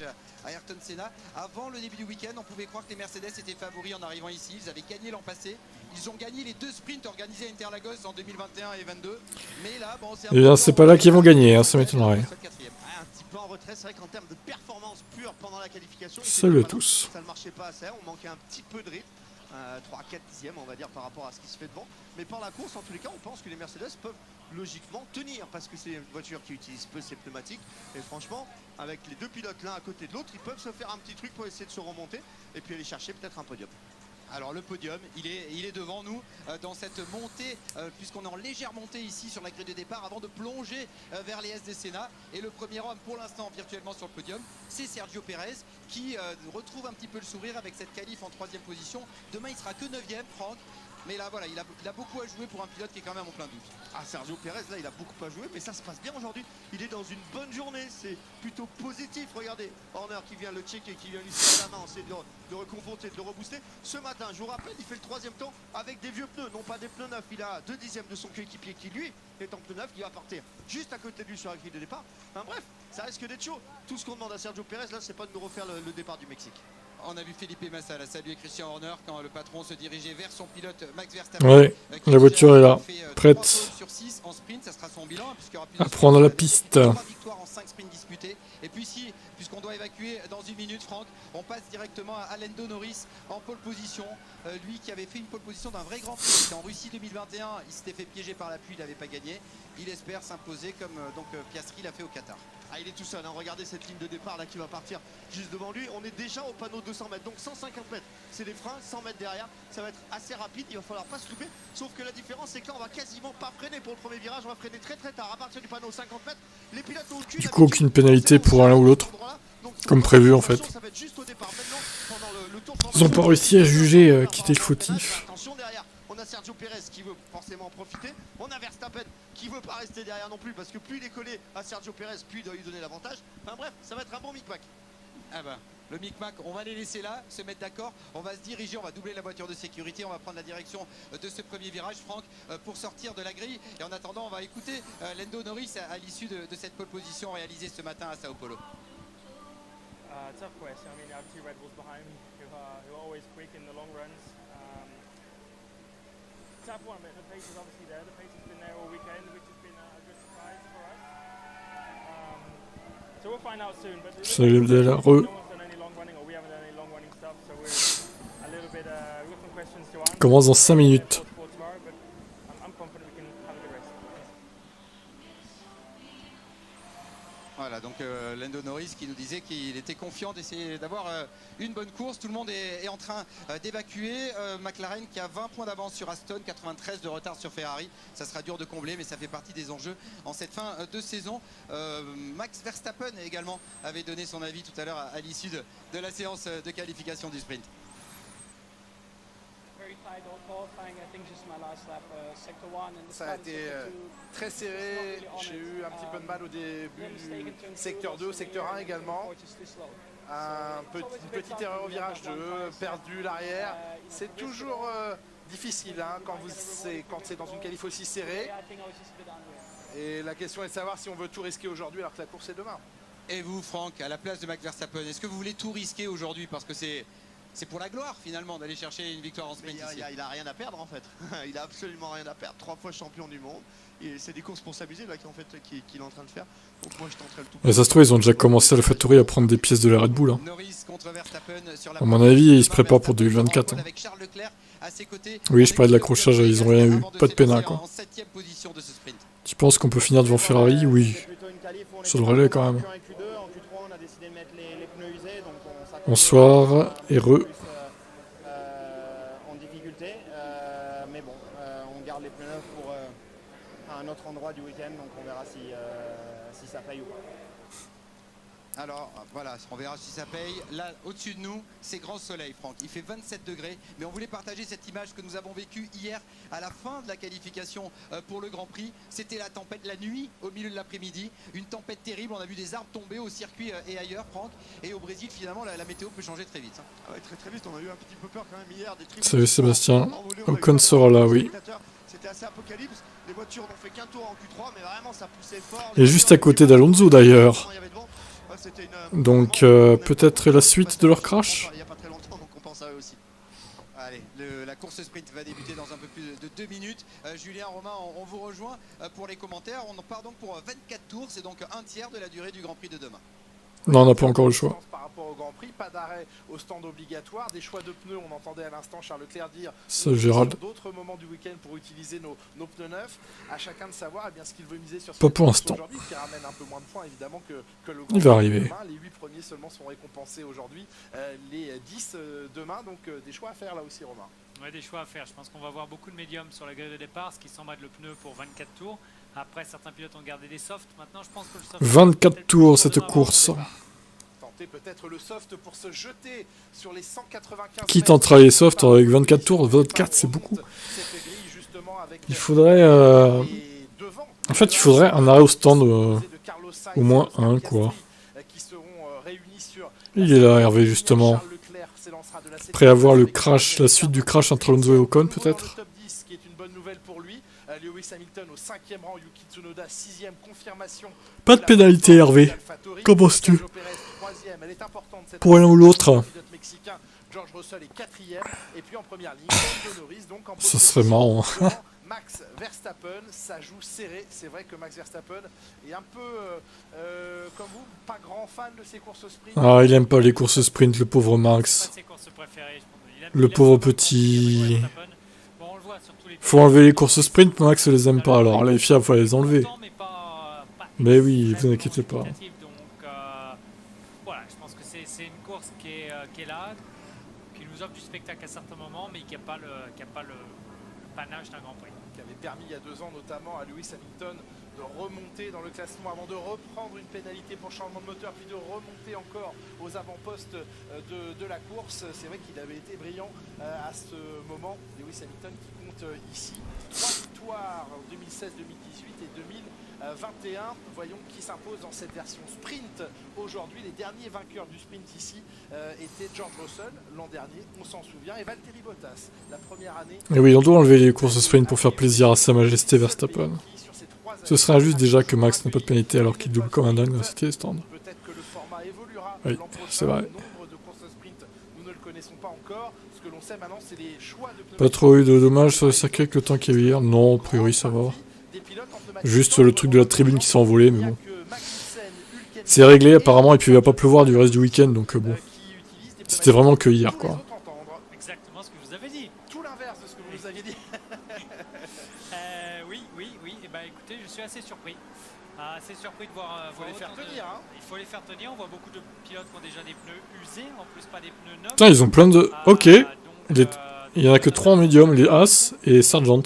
à Ayrton Senna. Avant le début du week-end, on pouvait croire que les Mercedes étaient favoris en arrivant ici. Ils avaient gagné l'an passé. Ils ont gagné les 2 sprints organisés à Interlagos en 2021 et 2022. Mais là, bon, c'est un bien, c'est pas là qu'ils vont gagner, hein, ça m'étonnerait. Un petit peu en retrait, c'est vrai qu'en termes de performance pure pendant la qualification, Salut à tous. ça ne marchait pas assez, on manquait un petit peu de rythme. 3-4 dixièmes on va dire par rapport à ce qui se fait devant, mais par la course en tous les cas on pense que les Mercedes peuvent logiquement tenir parce que c'est une voiture qui utilise peu ses pneumatiques et franchement avec les 2 pilotes l'un à côté de l'autre ils peuvent se faire un petit truc pour essayer de se remonter et puis aller chercher peut-être un podium. Alors le podium, il est devant nous dans cette montée, puisqu'on est en légère montée ici sur la grille de départ avant de plonger vers les SD Senna. Et le premier homme pour l'instant virtuellement sur le podium, c'est Sergio Pérez qui retrouve un petit peu le sourire avec cette qualif en 3e position. Demain il sera que 9e, Franck. Mais là voilà, il a beaucoup à jouer pour un pilote qui est quand même en plein doute. Ah, Sergio Pérez là il a beaucoup à jouer mais ça se passe bien aujourd'hui. Il est dans une bonne journée, c'est plutôt positif. Regardez, Horner qui vient le checker, qui vient lui serrer la main, essayer de reconforter, de le rebooster. Ce matin, je vous rappelle, il fait le 3e temps avec des vieux pneus, non pas des pneus neufs. Il a 2 dixièmes de son coéquipier qui lui est en pneu neuf, qui va partir juste à côté de lui sur la grille de départ. Enfin bref, ça risque d'être chaud. Tout ce qu'on demande à Sergio Pérez là, c'est pas de nous refaire le départ du Mexique. On a vu Felipe Massa là, saluer Christian Horner quand le patron se dirigeait vers son pilote Max Verstappen. Ouais, la voiture est là, prête sur 6 en sprint, ça sera son bilan puisqu'il y aura plus à prendre la piste. 3 victoires en 5 sprints disputés. Et puis ici, puisqu'on doit évacuer dans 1 minute, Franck, on passe directement à Lando Norris en pole position. Lui qui avait fait une pole position d'un vrai grand prix. C'était en Russie 2021, il s'était fait piéger par la pluie, il n'avait pas gagné. Il espère s'imposer comme Piastri l'a fait au Qatar. Ah, il est tout seul, hein. Regardez cette ligne de départ là qui va partir juste devant lui. On est déjà au panneau 200 mètres, donc 150 mètres. C'est les freins, 100 mètres derrière. Ça va être assez rapide, il va falloir pas se louper. Sauf que la différence, c'est que là, on va quasiment pas freiner pour le premier virage. On va freiner très très tard à partir du panneau 50 mètres. Les pilotes ont Du coup, aucune pénalité pour l'un ou l'autre, comme prévu en fait. Ils n'ont pas réussi à juger qui était le fautif. Attention derrière, on a Sergio Pérez qui veut forcément en profiter. On a Verstappen qui veut pas rester derrière non plus parce que plus il est collé à Sergio Pérez, plus il doit lui donner l'avantage. Enfin bref, ça va être un bon micmac. Ah bah, le micmac, on va les laisser là, se mettre d'accord, on va se diriger, on va doubler la voiture de sécurité, on va prendre la direction de ce premier virage, Franck, pour sortir de la grille. Et en attendant, on va écouter Lando Norris à l'issue de cette pole position réalisée ce matin à Sao Paulo. Tough question. I mean, you have 2 Red Bulls behind who are always quick in the long runs. Tough one, but the pace is obviously there. The pace has been there all weekend, which has been a good surprise for us. So we'll find out soon. But no one's done any long running, or we haven't done any long running stuff, so we're a little bit with some questions to answer. Commence dans 5 minutes. For tomorrow, but I'm confident we can have a good race. Voilà, donc Lando Norris qui nous disait qu'il était confiant d'essayer d'avoir une bonne course. Tout le monde est en train d'évacuer. McLaren qui a 20 points d'avance sur Aston, 93 de retard sur Ferrari. Ça sera dur de combler, mais ça fait partie des enjeux en cette fin de saison. Max Verstappen également avait donné son avis tout à l'heure à l'issue de la séance de qualification du sprint. Ça a été très serré, j'ai eu un petit peu de mal au début du secteur 2, secteur 1 également. Une petite erreur au virage 2, perdu l'arrière. C'est toujours difficile hein, quand c'est dans une qualif aussi serrée. Et la question est de savoir si on veut tout risquer aujourd'hui alors que la course est demain. Et vous, Franck, à la place de Max Verstappen, est-ce que vous voulez tout risquer aujourd'hui parce que c'est pour la gloire finalement d'aller chercher une victoire en sprint ici. Il a rien à perdre en fait. Il a absolument rien à perdre. 3 fois champion du monde. C'est des courses pour s'amuser là qu'il est en train de faire. Donc moi je tenterai le tout. Et ça se trouve ils ont déjà commencé à la factory à prendre des pièces de la Red Bull. Hein. À mon avis ils se préparent pour 2024. Hein. Oui je parlais de l'accrochage, ils ont rien eu. Pas de pénal quoi. Tu penses qu'on peut finir devant Ferrari? Oui. Sur le relais quand même. Bonsoir, heureux. En difficulté, mais bon, on garde les pneus neufs pour un autre endroit du week-end, donc on verra si ça paye ou pas. Alors voilà, on verra si ça paye. Là, au-dessus de nous, c'est grand soleil, Franck. Il fait 27 degrés, mais on voulait partager cette image que nous avons vécue hier à la fin de la qualification pour le Grand Prix. C'était la tempête, la nuit, au milieu de l'après-midi. Une tempête terrible, on a vu des arbres tomber au circuit et ailleurs, Franck. Et au Brésil, finalement, la météo peut changer très vite. Hein. Ah ouais, très très vite, on a eu un petit peu peur quand même hier. Salut Sébastien, Ocon sera là, oui. C'était assez apocalypse, les voitures n'ont fait qu'un tour en Q3, mais vraiment ça poussait fort. Et juste à côté d'Alonso d'ailleurs. Donc peut-être la suite de leur crash. Il n'y a pas très longtemps, donc on pense à eux aussi. Allez, la course sprint va débuter dans un peu plus de 2 minutes. Julien, Romain, on vous rejoint pour les commentaires. On part donc pour 24 tours, c'est donc un tiers de la durée du Grand Prix de demain. Non, on n'a pas encore le choix. Par rapport au Grand Prix, pas d'arrêt au stand obligatoire, des choix de pneus, on entendait à l'instant Charles Leclerc dire ça, Gérald. D'autres moments du week-end pour utiliser nos pneus neufs, à chacun de savoir eh bien, ce qu'il veut miser sur ce pas pour l'instant. Aujourd'hui, qui ramène un peu moins de points évidemment que le Grand Il va Prix arriver. demain. Les 8 premiers seulement sont récompensés aujourd'hui, les 10 demain, donc des choix à faire là aussi Romain. Ouais, des choix à faire. Je pense qu'on va avoir beaucoup de médiums sur la grille de départ, ce qui semble être le pneu pour 24 tours. Après, certains pilotes ont gardé des softs. Maintenant, je pense que le soft 24 tours cette course. Tenter peut-être le soft pour se jeter sur les 195. Qui tentera les softs avec 24 tours? 24, c'est beaucoup. Il faudrait... En fait, il faudrait un arrêt au stand, au moins un, quoi. Il est là, Hervé, justement. Après avoir le crash, la suite du crash entre Alonso et Ocon, peut-être. Pas de pénalité, Hervé. Qu'en penses-tu? Pour l'un ou l'autre. Ça serait marrant. Max Verstappen, ça joue serré. C'est vrai que Max Verstappen est un peu, comme vous, pas grand fan de ses courses sprint. Ah, il aime pas les courses sprint, le pauvre Max. Le pauvre petit... Faut enlever les courses sprint, Max les aime pas. Alors les fiables, faut les enlever. Mais oui, vous inquiétez pas. Voilà, je pense que c'est une course qui est là, qui nous offre du spectacle à certains moments, mais qui n'a pas le panache d'un Grand Prix. Qui avait permis il y a 2 ans notamment à Lewis Hamilton de remonter dans le classement avant de reprendre une pénalité pour changement de moteur, puis de remonter encore aux avant-postes de la course. C'est vrai qu'il avait été brillant à ce moment. Lewis Hamilton qui compte ici 3 victoires en 2016, 2018 et 2021. Voyons qui s'impose dans cette version sprint. Aujourd'hui, les derniers vainqueurs du sprint ici étaient George Russell l'an dernier, on s'en souvient, et Valtteri Bottas. La première année... Et oui, on doit enlever les courses sprint pour faire plaisir à Sa Majesté Verstappen. Ce serait injuste déjà que Max n'ait pas de pénalité alors qu'il double comme un dingue dans cette stand. Oui, c'est vrai. Pas trop eu de dommages sur le circuit avec le temps qu'il y avait hier. Non, a priori ça va. Juste le truc de la tribune qui s'est envolé, mais bon. C'est réglé apparemment et puis il va pas pleuvoir du reste du week-end, donc bon. C'était vraiment que hier, quoi. Exactement ce que je vous avais dit. Tout l'inverse de ce que vous nous aviez dit. Oui. Et ben écoutez, je suis assez surpris. Assez surpris de voir. Il faut les faire tenir. Il faut les faire tenir. On voit beaucoup de pilotes qui ont déjà des pneus usés, en plus pas des pneus neufs. Putain, ils ont plein de. Ok. Il y en a que 3 en médium, les As et Sargent.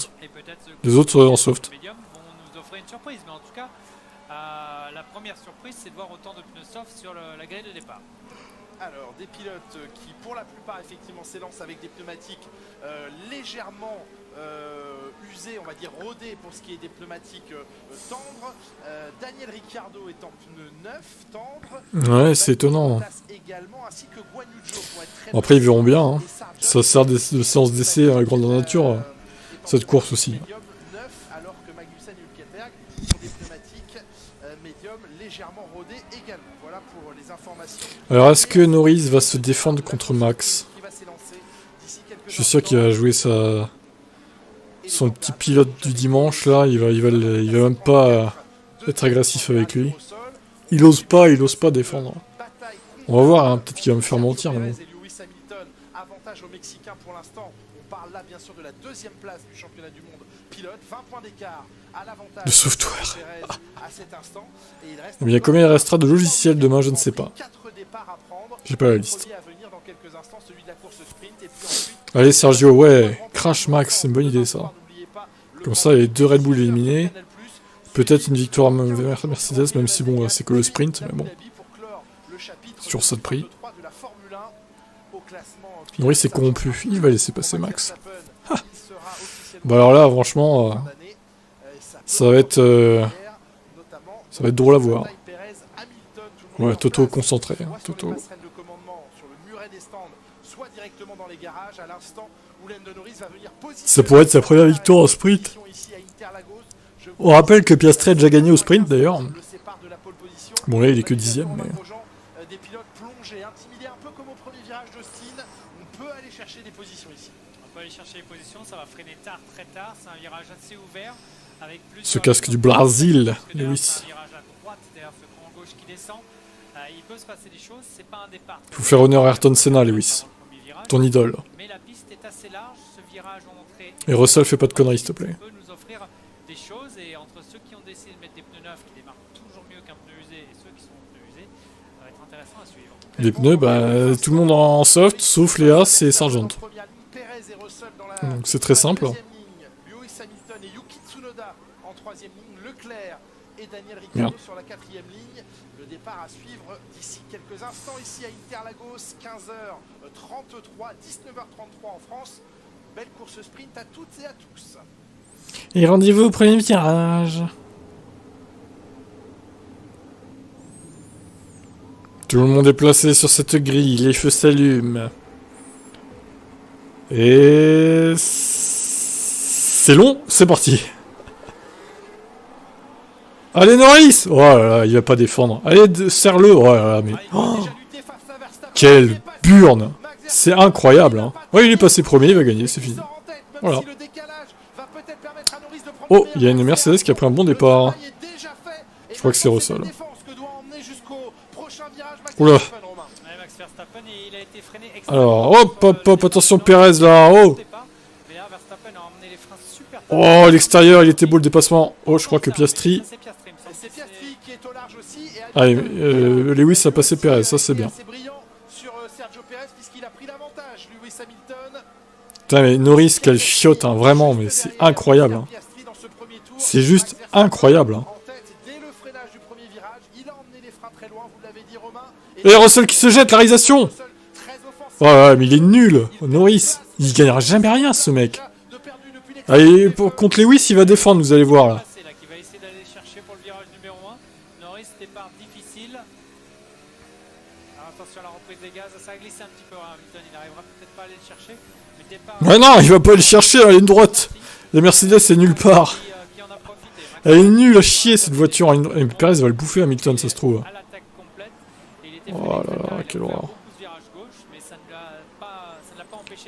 Les autres en soft. Médium vont nous offrir une surprise, mais en tout cas, la première surprise, c'est de voir autant de pneus soft sur la grille de départ. Alors, des pilotes qui, pour la plupart, effectivement, s'élancent avec des pneumatiques légèrement usés, on va dire rodés pour ce qui est des pneumatiques tendres. Daniel Ricciardo est en pneu neuf, tendre. Ouais, c'est étonnant. Également, ainsi que Guan Yu Zhou pour être très Bon, après, ils verront bien. Hein. Ça sert de séance d'essai à la grande nature, cette course aussi. Neuf, alors que Magnussen et Hülkenberg ont des pneumatiques médium légèrement rodés également. Voilà pour les informations. Alors, est-ce que Norris va se défendre contre Max? Je suis sûr qu'il va jouer son petit pilote du dimanche, là. Il va même pas être agressif avec lui. Il ose pas défendre. On va voir, hein, peut-être qu'il va me faire mentir. Mais bon. Avantage aux Mexicains pour l'instant. On parle là bien sûr de la 2e place du championnat du monde pilote. 20 points d'écart à l'avantage de software. À cet instant. Et il y a combien il restera de logiciels demain, je ne sais pas. J'ai pas la liste. Allez Sergio, ouais, Crash Max, c'est une bonne idée ça. Comme ça, il y a 2 Red Bull éliminés. Peut-être une victoire Mercedes, même si bon, c'est que le sprint, mais bon. C'est toujours ça de prix. Oui, c'est corrompu. Il va laisser passer Max. Ah. Bah alors là, franchement, ça va être drôle à voir. Ouais, Toto concentré. Toto. Ça pourrait être sa première victoire au sprint. On rappelle que Piastri a déjà gagné au sprint d'ailleurs. Bon là il est que 10ème mais... Des pilotes plongés, intimidés un peu comme au premier virage d'Austin. On peut aller chercher des positions ici. On peut aller chercher les positions, ça va freiner tard, très tard. C'est un virage assez ouvert. Avec ce casque du Brésil, Lewis. C'est un virage à droite, derrière ce grand gauche qui descend. Il peut se passer des choses, c'est pas un départ. Faut faire honneur à Ayrton Senna, Lewis. Ton idole. Mais la piste est assez large, ce virage en entrée. Et Russell, fais pas de conneries, s'il te plaît. Peut nous offrir des choses et entre ceux qui ont décidé de mettre des pneus neufs qui démarrent toujours mieux qu'un pneu usé et ceux qui sont pneus usés, ça va être intéressant à suivre. Les pneus, bah, tout le monde en soft, sauf Léa, c'est Sargent. Donc c'est très simple. Lewis Hamilton et Yuki Tsunoda en troisième ligne, Leclerc et Daniel Ricciardo sur la quatrième ligne. Le départ à suivre d'ici quelques instants ici à Interlagos, 15h33, 19h33 en France. Belle course sprint à toutes et à tous. Et rendez-vous au premier virage. Tout le monde est placé sur cette grille, les feux s'allument. Et... c'est long, c'est parti. Allez Norris! Oh là là, il va pas défendre. Allez, serre-le! Oh là là, mais... Oh, quelle burne! C'est incroyable, hein. Ouais, il est passé premier, il va gagner, c'est fini. Voilà. Oh, il y a une Mercedes qui a pris un bon départ. Je crois que c'est Russell. Oula. Alors, hop, hop, hop, attention Perez là, oh! Oh, l'extérieur, il était beau le dépassement. Oh, je crois que Piastri... Allez, Lewis a passé Perez, ça c'est bien. Putain, mais Norris, quelle chiotte, hein, vraiment, mais c'est incroyable. Hein. C'est juste incroyable. Hein. Et Russell qui se jette, la réalisation! Ouais, mais il est nul, Norris. Il gagnera jamais rien, ce mec. Allez, contre Lewis, il va défendre, vous allez voir, là. Ouais, non, il va pas aller chercher, la ligne droite. La Mercedes, c'est nulle part. Elle est nulle à chier, cette voiture. Et Perez va le bouffer, Hamilton, ça se trouve. Oh là là, quelle horreur.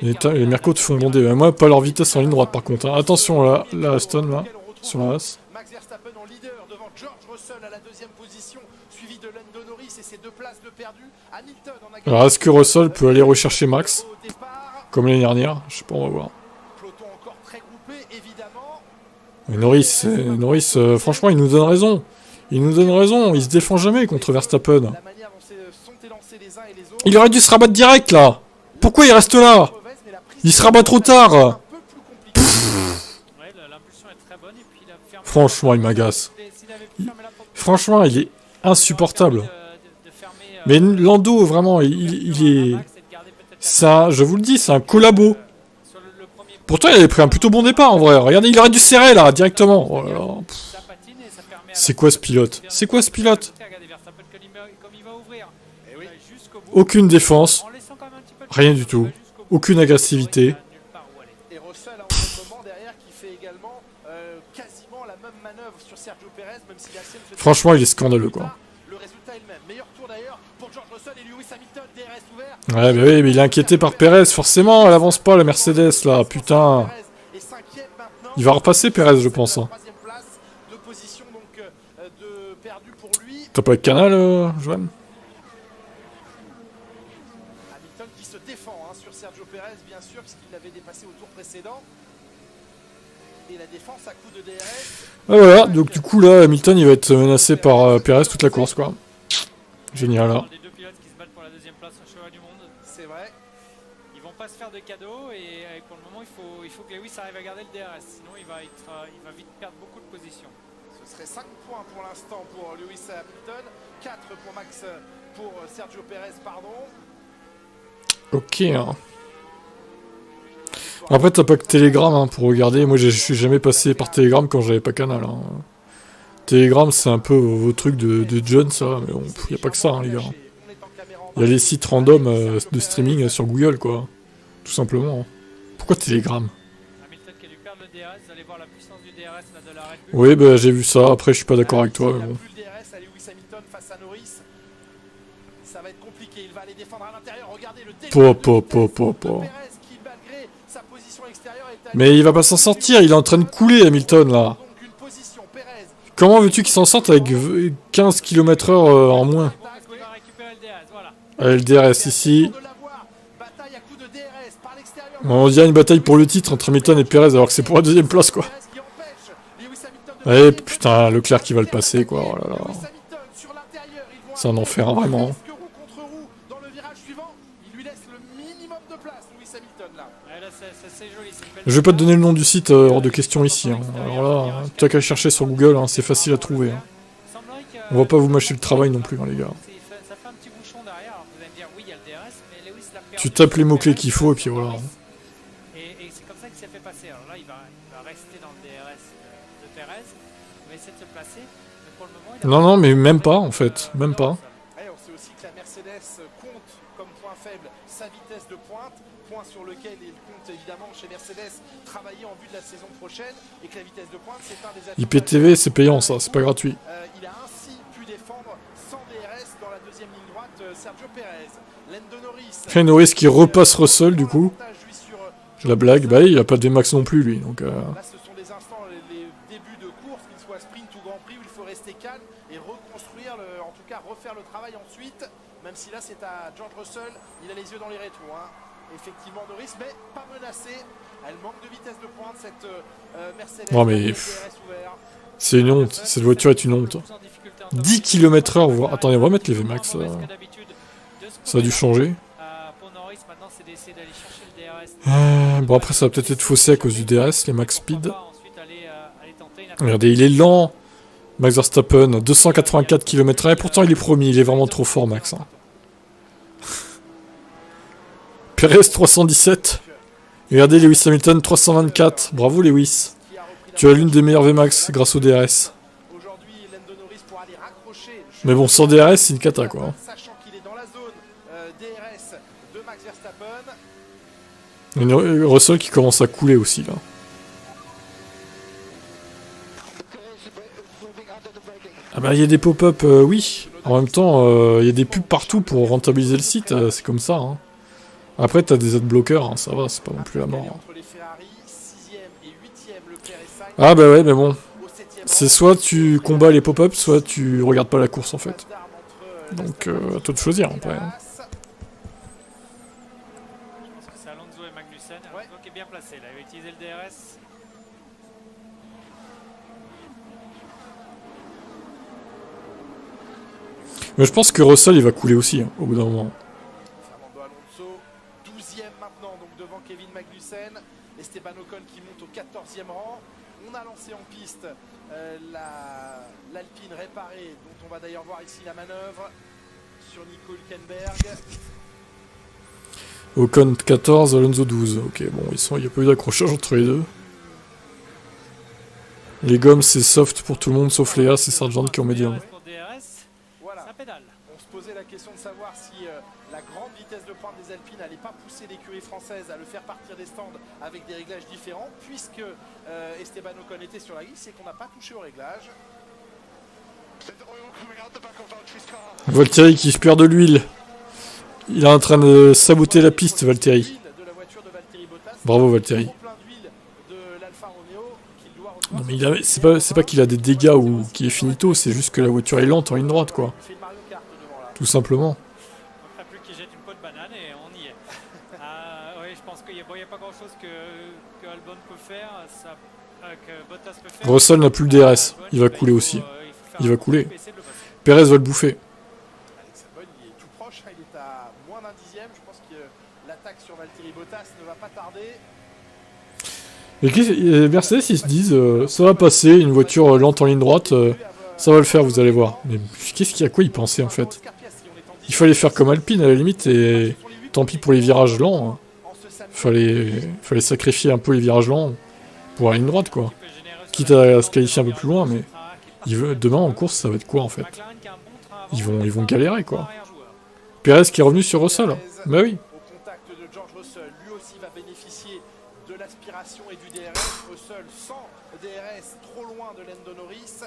Les Mercos te font gronder. Moi, pas leur vitesse en ligne droite, par contre. Hein. Attention, là, la Aston, là, sur la As. Max Verstappen en leader devant George Russell à la deuxième position, suivi de Lando Norris et ses 2 places de perdu. Hamilton en a... Alors, est-ce que Russell peut aller rechercher Max? Comme l'année dernière? Je sais pas, on va voir. Peloton encore très groupé, évidemment. Mais Norris, franchement, il nous donne raison. Il nous donne raison, il se défend jamais contre Verstappen. Il aurait dû se rabattre direct, là. Pourquoi il reste là? Il se rabat trop tard. Franchement, il m'agace. Franchement, il est insupportable. Mais Lando, vraiment, il est... Ça, je vous le dis, c'est un collabo. Pourtant, il avait pris un plutôt bon départ, en vrai. Regardez, il aurait dû serrer, là, directement. Oh là là. C'est quoi ce pilote? C'est quoi ce pilote? Aucune défense. Rien du tout. Aucune agressivité. Et Russell a un moment derrière qui fait également quasiment la même manœuvre sur Sergio Perez, même si la sienne fait... Franchement, il est scandaleux, quoi. Le résultat est le même. Meilleur tour d'ailleurs pour George Russell et Lewis Hamilton, DRS ouvert. Ouais, mais oui, mais il est inquiété par Perez, forcément. Elle avance pas, la Mercedes, là, putain. Il va repasser, Perez, je pense. Hein. T'as pas de canal, Joanne? Hamilton qui se défend hein, sur Sergio Perez, bien sûr, puisqu'il l'avait dépassé au tour précédent. Et la défense à coup de DRS. Ah, voilà, donc du coup, là, Hamilton, il va être menacé par Perez toute la course, quoi. Génial, là. Les 2 pilotes qui se battent pour la 2e place au championnat du monde. C'est vrai. Ils vont pas se faire de cadeaux et pour le moment, il faut que Lewis arrive à garder le DRS. Sinon, il va vite perdre beaucoup de positions. Ce serait 5 points pour l'instant pour Lewis Hamilton, 4 pour Max, pour Sergio Perez, pardon. Ok. Hein. Après, t'as pas que Telegram hein, pour regarder. Moi, je suis jamais passé par Telegram quand j'avais pas Canal. Hein. Telegram, c'est un peu vos trucs de jeunes, ça. Mais bon, y a pas que ça, hein, les gars. Il y a les sites random de streaming sur Google, quoi. Tout simplement. Hein. Pourquoi Telegram? Oui, bah j'ai vu ça. Après, je suis pas d'accord avec toi. Mais bon. défendre à l'intérieur. Regardez le Po. qui, malgré sa position extérieure, est Mais il va pas s'en sortir, il est en train de couler Hamilton là. donc une position. Perez. Comment veux-tu qu'il s'en sorte avec 15 km/h en moins? Il va récupérer le DRS, voilà. LDRS ici. Bataille à coup de DRS par l'extérieur. On dirait une bataille pour le titre entre Hamilton et Perez alors que c'est pour la deuxième place quoi. Eh putain, Leclerc qui va le passer quoi, oh là là. C'est un enfer vraiment. Je vais pas te donner le nom du site hors de question ici. Hein. Alors là, tu as qu'à chercher sur Google, hein, c'est facile à trouver. Hein. On va pas vous mâcher le travail non plus, hein, les gars. Ça fait un petit bouchon derrière, alors vous allez me dire oui il y a le DRS, mais Lewis l'a perdu. Tu tapes les mots-clés qu'il faut et puis voilà. Et c'est comme ça qu'il s'est fait passer. Alors là il va rester dans le DRS de Perez, il va essayer de se placer, mais pour le moment il a Non, mais même pas en fait, même pas. On sait aussi que la Mercedes compte comme point faible sa vitesse de pointe, point sur lequel il compte évidemment chez Mercedes travailler en vue de la saison prochaine, et que la vitesse de pointe c'est un des atouts. IPTV c'est payant ça, c'est pas gratuit. Il a ainsi pu défendre sans DRS dans la deuxième ligne droite Sergio Perez. Lando Norris. Norris qui repasse Russell du coup. La blague, bah il a pas de VMAX non plus lui. Donc, Là ce sont des instants, les débuts de course, qu'il soit sprint ou Grand Prix, où il faut rester calme et reconstruire, en tout cas refaire le travail ensuite. Même si là c'est à George Russell, il a les yeux dans les rétros. Hein. Effectivement Norris, mais pas menacé. Elle manque de vitesse de pointe cette Mercedes. Non mais c'est une honte, cette voiture est une honte. 10 km/h, voire... Attendez, on va mettre les VMAX. Ça a dû changer. Bon après ça va peut-être être faussé à cause du DRS, les max speed. Regardez, il est lent. Max Verstappen, 284 km/h, et pourtant il est premier, il est vraiment trop fort Max. Hein. Perez 317. Regardez Lewis Hamilton 324. Bravo Lewis. Tu as l'une des meilleures VMAX grâce au DRS. Mais bon, sans DRS, c'est une cata quoi. Sachant qu'il est dans la zone DRS de Max Verstappen. Et Russell qui commence à couler aussi là. Ah bah il y a des pop-up, oui. En même temps, il y a des pubs partout pour rentabiliser le site, c'est comme ça. Hein. Après t'as des adblockers, hein, ça va, c'est pas non plus la mort. Hein. Ah bah ouais, mais bon. C'est soit tu combats les pop-up, soit tu regardes pas la course en fait. Donc à toi de choisir après. Hein. Je pense que c'est Alonso et Magnussen. Alonso qui est bien placé là, il va utiliser le DRS. Mais je pense que Russell il va couler aussi, hein, au bout d'un moment. Fernando Alonso, 12e maintenant, donc devant Kevin Magnussen. Esteban Ocon qui monte au 14e rang. On a lancé en piste l'Alpine réparée, dont on va d'ailleurs voir ici la manœuvre sur Nico Hülkenberg. Ocon 14, Alonso 12. Ok, bon, il n'y a pas eu d'accrochage entre les deux. Les gommes c'est soft pour tout le monde sauf Léa, c'est Sargent qui en médium. Voilà. On se posait la question de savoir si la grande vitesse de pointe des Alpines n'allait pas pousser l'écurie française à le faire partir des stands avec des réglages différents, puisque Esteban Ocon était sur la grille, c'est qu'on n'a pas touché au réglage. Valtteri qui perd de l'huile. Il est en train de saboter la piste, Valtteri. Bravo Valtteri. Non mais c'est pas qu'il a des dégâts ou qu'il est finito, c'est juste que la voiture est lente en ligne droite quoi. Tout simplement. On ne plus qu'il jette une peau de banane et on y est. Oui, je pense qu'il n'y a pas grand chose que Albon peut faire, que Bottas peut faire. Russell n'a plus le DRS, il va couler aussi. Il va couler. Perez va le bouffer. Alex Albon il est tout proche, il est à moins d'un dixième, je pense que l'attaque sur Valtteri Bottas ne va pas tarder. Et Mercedes ils se disent ça va passer, une voiture lente en ligne droite, ça va le faire, vous allez voir. Mais qu'est-ce qu'il y a quoi y penser en fait? Il fallait faire comme Alpine à la limite et tant pis pour les virages lents. Hein. Fallait sacrifier un peu les virages lents pour la ligne droite quoi. Quitte à se qualifier un peu plus loin, mais demain en course ça va être quoi en fait? Ils vont galérer quoi. Perez qui est revenu sur Russell. Bah oui. Au contact de George Russell, lui aussi va bénéficier de l'aspiration et du DRS. Russell sans DRS, trop loin de Lando Norris.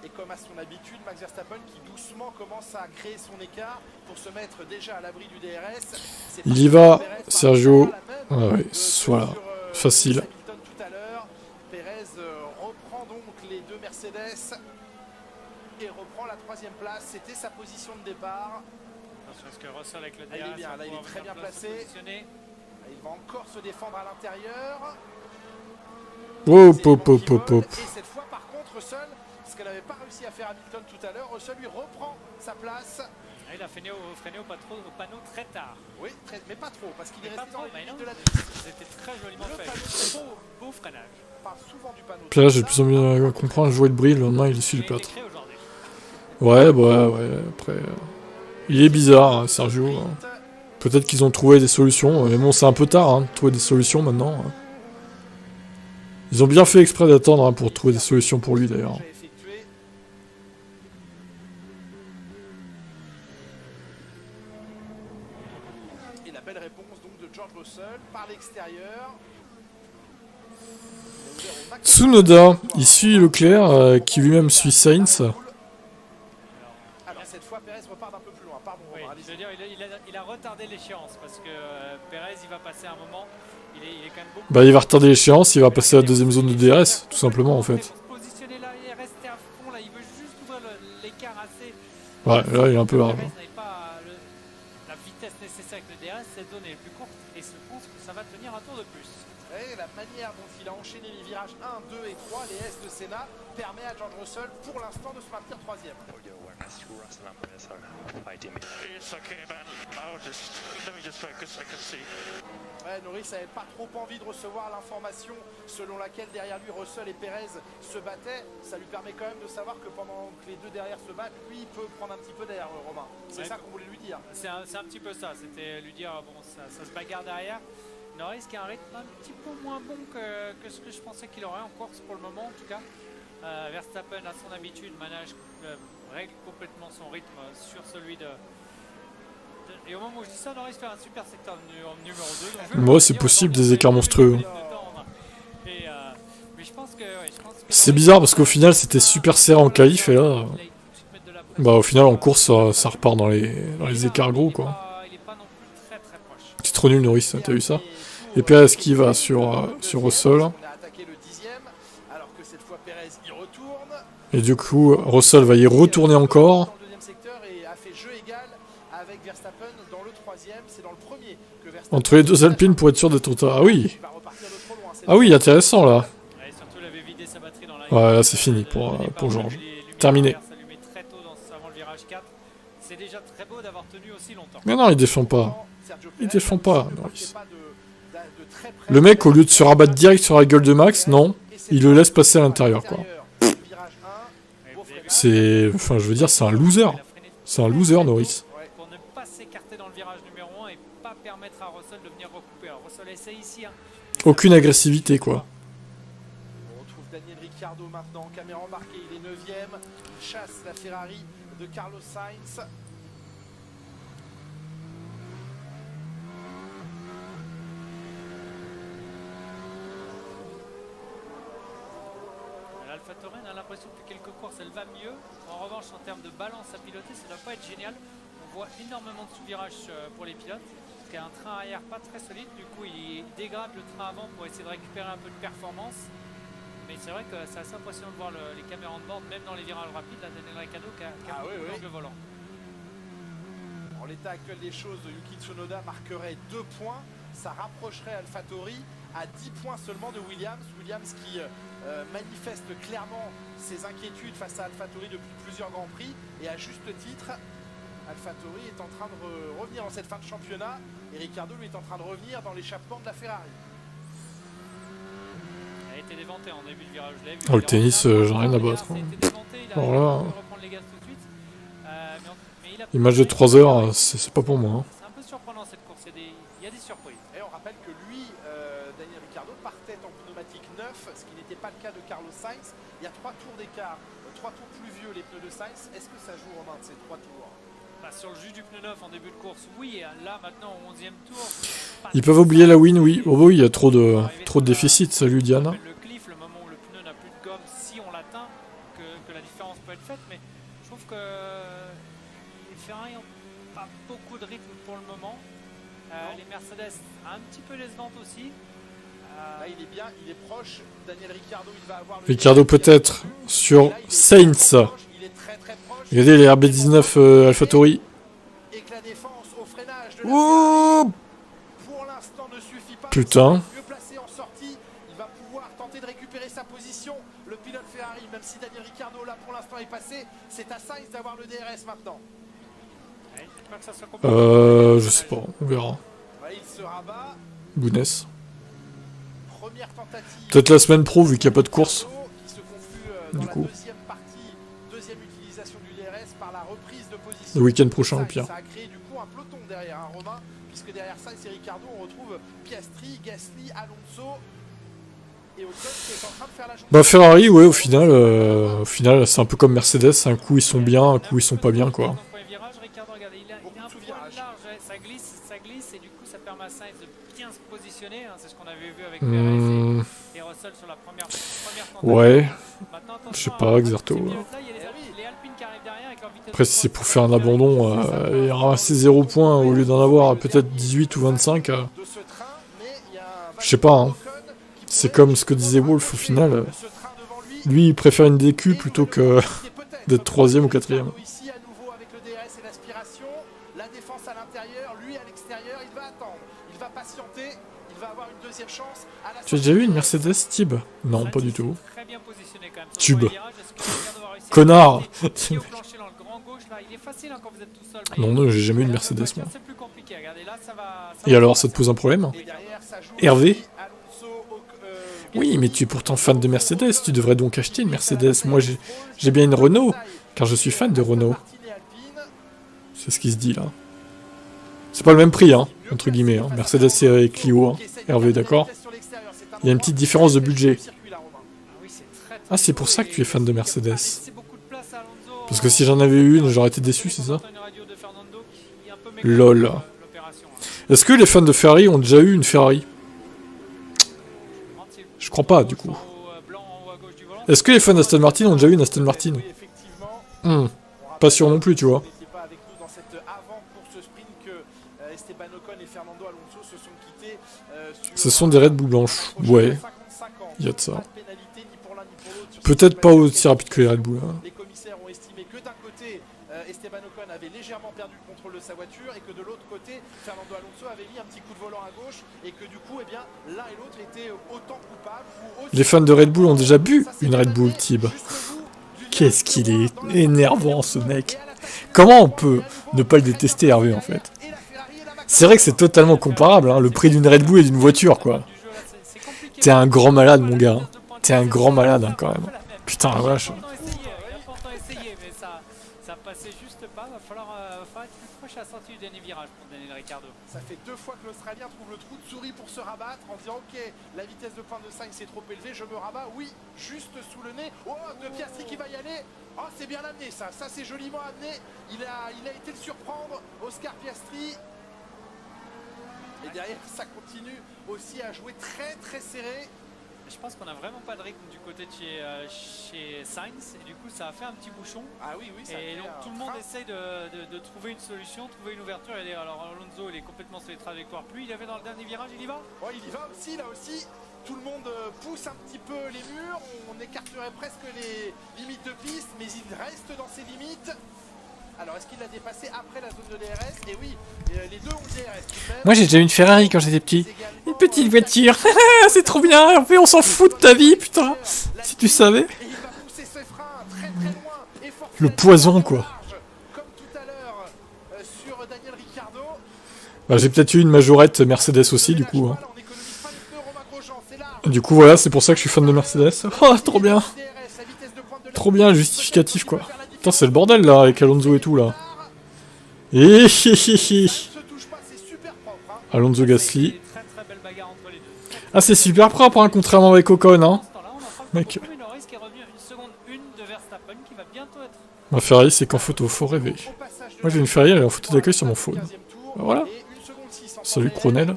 Et comme à son habitude, Max Verstappen qui doucement commence à créer son écart pour se mettre déjà à l'abri du DRS. Il y va, Sergio. Ah ouais, voilà, facile. Tout à l'heure, Perez reprend donc les deux Mercedes et reprend la 3e place. C'était sa position de départ. Attention à ce que Russell avec le DRS. Il est bien, là il est très bien placé. Il va encore se défendre à l'intérieur. Hop, hop, hop, hop, hop. Et cette fois, par contre, Russell, ce qu'elle n'avait pas réussi à faire Hamilton tout à l'heure, Russell lui reprend sa place. Il a freiné au panneau très tard. Oui, mais pas trop, parce qu'il est resté dans les limites de la piste. C'était très joliment fait. Beau freinage. On parle souvent du panneau. Puis là, j'ai de plus en plus à comprendre. Jouer de bris, le lendemain, il est sur le plâtre. Ouais, bah, ouais, après. Il est bizarre, hein, Sergio. Peut-être qu'ils ont trouvé des solutions, mais bon, c'est un peu tard, hein, de trouver des solutions maintenant. Ils ont bien fait exprès d'attendre hein, pour trouver des solutions pour lui, d'ailleurs. Et la belle réponse donc de George Russell par l'extérieur. Tsunoda, il suit Leclerc, qui lui-même suit Sainz. Alors cette fois, Perez repart d'un peu plus loin. Pardon, oui, je veux dire, il a retardé l'échéance parce que Perez, il va passer un moment. Il est quand même beaucoup. Bah, il va retarder l'échéance, il va passer à la 2e zone de DRS, tout simplement en fait. Il faut se positionner là et rester à fond là. Il veut juste ouvrir l'écart assez. Ouais, là, il est un peu large. Perez n'avait pas la vitesse nécessaire avec le DRS. Cette zone est plus courte et je pense que ça va tenir un tour de plus. Et la manière dont il a enchaîné les virages 1, 2 et 3, les S de Senna, permet à George Russell pour l'instant de se maintenir 3e. Ouais, Norris n'avait pas trop envie de recevoir l'information selon laquelle derrière lui Russell et Perez se battaient. Ça lui permet quand même de savoir que pendant que les deux derrière se battent, lui il peut prendre un petit peu d'air, Romain. C'est ça qu'on voulait lui dire. C'est un petit peu ça, c'était lui dire bon ça se bagarre derrière. Norris qui a un rythme un petit peu moins bon que ce que je pensais qu'il aurait en course pour le moment en tout cas. Verstappen à son habitude règle complètement son rythme sur celui de... Et au moment où je dis ça, Norris fait un super secteur numéro 2. Moi, c'est possible, des écarts monstrueux. C'est bizarre parce qu'au final, c'était super serré en qualif et là... Bah au final, en course, ça repart dans les écarts gros, quoi. C'est trop nul, Norris, t'as vu ça? Et Perez qui va sur Russell. Et du coup, Russell va y retourner encore. Entre les deux Alpines pour être sûr d'être au tas. Ah oui. Ah oui, intéressant là. Ouais, là c'est fini pour Georges. Terminé. Mais non, il défend pas. Il défend pas, Norris. Le mec, au lieu de se rabattre direct sur la gueule de Max, non, il le laisse passer à l'intérieur, quoi. C'est... Enfin, je veux dire, c'est un loser. C'est un loser, Norris. Pour ne pas s'écarter dans le virage numéro 1 et pas permettre à Russell de venir recouper. Alors Russell essaie ici. Hein. Aucune agressivité, quoi. On retrouve Daniel Ricciardo maintenant, caméra embarquée, il est 9e. Il chasse la Ferrari de Carlos Sainz. AlphaTauri a l'impression que quelques courses elle va mieux. En revanche en termes de balance à piloter ça ne doit pas être génial. On voit énormément de sous-virages pour les pilotes. Parce qu'il y a un train arrière pas très solide. Du coup il dégrade le train avant pour essayer de récupérer un peu de performance. Mais c'est vrai que c'est assez impressionnant de voir les caméras de bord même dans les virages rapides. Là Daniel Ricciardo qui a le volant. En l'état actuel des choses, Yuki Tsunoda marquerait 2 points. Ça rapprocherait AlphaTauri à 10 points seulement de Williams. Williams qui manifeste clairement ses inquiétudes face à AlphaTauri depuis plusieurs Grands Prix. Et à juste titre, AlphaTauri est en train de revenir dans cette fin de championnat. Et Ricciardo lui est en train de revenir dans l'échappement de la Ferrari. Elle a été déventée en début de virage. Oh, le tennis, j'ai rien à battre. Alors là... Image de 3 heures, c'est pas pour moi. C'est un peu surprenant cette course, il y a des surprises. Et on rappelle que lui, Daniel Ricciardo, partait en pneumatique 9, ce qui n'était pas le cas de Carlos Sainz. Il y a 3 tours d'écart, 3 tours plus vieux les pneus de Sainz. Est-ce que ça joue, Romain, de ces 3 tours? Sur le jus du pneu neuf en début de course, oui. Là, maintenant, au 11e tour... Ils peuvent oublier la win, oui. Oh oui, il y a trop de déficit. Salut, Diana. Le cliff, le moment où le pneu n'a plus de gomme, si on l'atteint, que la différence peut être que les Ferrari n'ont pas beaucoup de rythme pour le moment. Les Mercedes un petit peu décevantes aussi. Là, il est bien, il est proche. Daniel Ricciardo, il va avoir le... Ricciardo peut-être sur Sainz. Il est très très proche. Regardez les RB19 AlphaTauri. Et que la défense au freinage de la Oh pour l'instant ne suffit pas. putain. Mieux placé en sortie, il va pouvoir tenter de récupérer sa position. Le pilote Ferrari, même si Daniel Ricciardo là pour l'instant est passé, c'est à Sainz d'avoir le DRS maintenant. Ouais, j'espère que ça soit compliqué. Je sais pas, on verra. Ouais, il se rabat. Bouness. Première tentative. Peut-être la semaine pro vu qu'il n'y a pas de course. Qui se conclut Du dans coup. la deuxième partie, deuxième utilisation du DRS par la reprise de position. Le week-end prochain au pire. Ça a créé du coup un peloton derrière un Romain, puisque derrière Sainz et Ricciardo on retrouve Piastri, Gasly, Alonso et Ocon qui est en train de faire la jonction. Bah Ferrari, ouais, au final c'est un peu comme Mercedes. Un coup ils sont bien, un coup ils sont pas bien quoi. Virage, Ricciardo, regardez, il est un poil large, ça glisse et du coup ça permet à Sainz de bien se positionner. Hein, c'est ce qu'on avait vu avec Perez et Russell sur la première tentative. Ouais, Maintenant, je sais pas, Exerto. Là, il y a les Alpines qui arrivent derrière avec leur vitesse. Après si c'est pour faire un abandon et ramasser 0 points au lieu d'en avoir peut-être 18 ou 25, je sais pas. Hein. C'est comme ce que disait Wolf au final. Lui il préfère une DQ plutôt que d'être 3ème ou 4ème. Ici à nouveau avec le DRS et l'aspiration, la défense à l'intérieur, lui à l'extérieur, il va attendre, il va patienter, il va avoir une deuxième chance. Tu as déjà vu une Mercedes Tib? Non, pas du tout. Très bien positionné quand même. Tube. Connard. Non, j'ai jamais eu une Mercedes moi. Et alors, ça te pose un problème? Hervé? Oui, mais tu es pourtant fan de Mercedes, tu devrais donc acheter une Mercedes. Moi, j'ai bien une Renault, car je suis fan de Renault. C'est ce qui se dit là. C'est pas le même prix, hein, entre guillemets. Hein. Mercedes et Clio, hein. Hervé, d'accord? Il y a une petite différence de budget. Ah, c'est pour ça que tu es fan de Mercedes. Parce que si j'en avais eu une, j'aurais été déçu, c'est ça? LOL. Est-ce que les fans de Ferrari ont déjà eu une Ferrari? Je crois pas, du coup. Est-ce que les fans d'Aston Martin ont déjà eu une Aston Martin? Pas sûr non plus, tu vois. Ce sont des Red Bull blanches. Ouais. Il y a de ça. Peut-être pas aussi rapide que les Red Bull. Hein. Les commissaires ont estimé que d'un côté, Esteban Ocon avait légèrement perdu le contrôle de sa voiture et que de l'autre côté, Fernando Alonso avait mis un petit coup de volant à gauche et que du coup, eh bien, l'un et l'autre étaient autant coupables. Les fans de Red Bull ont déjà bu une Red Bull Tib. Qu'est-ce qu'il est énervant ce mec. Comment on peut ne pas le détester, Hervé, en fait? C'est vrai que c'est totalement comparable, hein, le prix d'une Red Bull et d'une voiture, quoi. T'es un grand malade, mon gars. T'es un grand malade, hein, quand même. Putain, la vache. Ça passait juste pas, va falloir être plus proche à la sortie du dernier virage pour Daniel Ricciardo. Ça fait 2 fois que l'Australien trouve le trou de souris pour se rabattre en disant ok, la vitesse de pointe de Sainz est trop élevée, je me rabats, oui, juste sous le nez. Oh, de Piastri qui va y aller. Oh, c'est bien amené ça c'est joliment amené. Il a été le surprendre, Oscar Piastri. Et derrière, ça continue aussi à jouer très très serré. Je pense qu'on n'a vraiment pas de rythme du côté de chez Sainz et du coup ça a fait un petit bouchon. Ah oui, ça et donc tout le monde essaye de trouver une solution, trouver une ouverture. Et alors Alonso il est complètement sur les trajectoires. Plus il avait dans le dernier virage, il y va. Oh, il y va aussi, là aussi. Tout le monde pousse un petit peu les murs. On écarterait presque les limites de piste, mais il reste dans ses limites. Alors, est-ce qu'il l'a dépassé après la zone de DRS? Et oui, les deux ont le DRS. Moi, j'ai déjà eu une Ferrari quand j'étais petit. Une petite voiture. C'est trop bien, Hervé, on s'en fout de ta vie, putain. Si tu savais. Le poison, quoi. Comme tout à l'heure sur Daniel Ricciardo. Bah, j'ai peut-être eu une majorette Mercedes aussi, du coup. Hein. Du coup, voilà, c'est pour ça que je suis fan de Mercedes. Oh, trop bien. Trop bien, justificatif, quoi. Putain, c'est le bordel là, avec Alonso et tout là. Alonso Gasly. Ah, c'est super propre, hein, contrairement avec Ocon, hein. Mec. Ma Ferrari, c'est qu'en photo, faut rêver. Moi j'ai une Ferrari, elle est en photo d'accueil sur mon phone. Bah, voilà. Salut Cronel.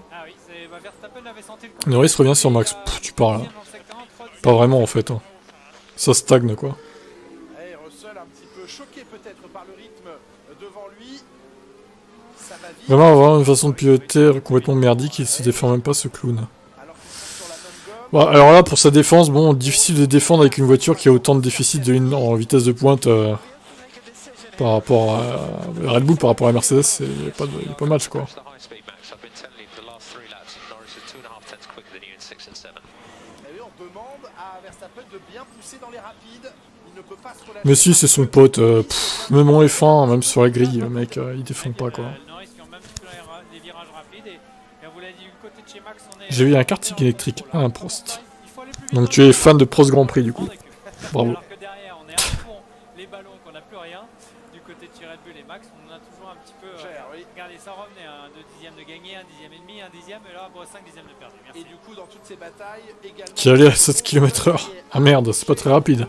Norris revient sur Max. Pff, tu parles là. Pas vraiment en fait. Hein. Ça stagne quoi. Russell un petit peu choqué peut-être Vraiment avoir une façon de piloter complètement merdique, il se défend même pas ce clown. Bon, alors là, pour sa défense, bon, difficile de défendre avec une voiture qui a autant de déficit de ligne en vitesse de pointe par rapport à Red Bull, par rapport à Mercedes, il n'y a pas match quoi. Mais si, c'est son pote, même en F1, même sur la grille, le mec, il défend pas quoi. J'ai vu un karting électrique à un Prost. Donc tu es fan de Prost Grand Prix du coup. Bravo. Alors que derrière on est à fond les ballons, qu'on n'a plus rien. Du côté de chez Red Bull et Max, on a toujours un petit peu... regardez, ça revenait, 2 dixièmes de gagné, 1 dixième et demi, 1 dixième, et là, bon, 5 dixièmes de perdu. Merci. Et du coup, dans toutes ces batailles, également... Qui allait à 7 km/h. Ah merde, c'est pas très rapide.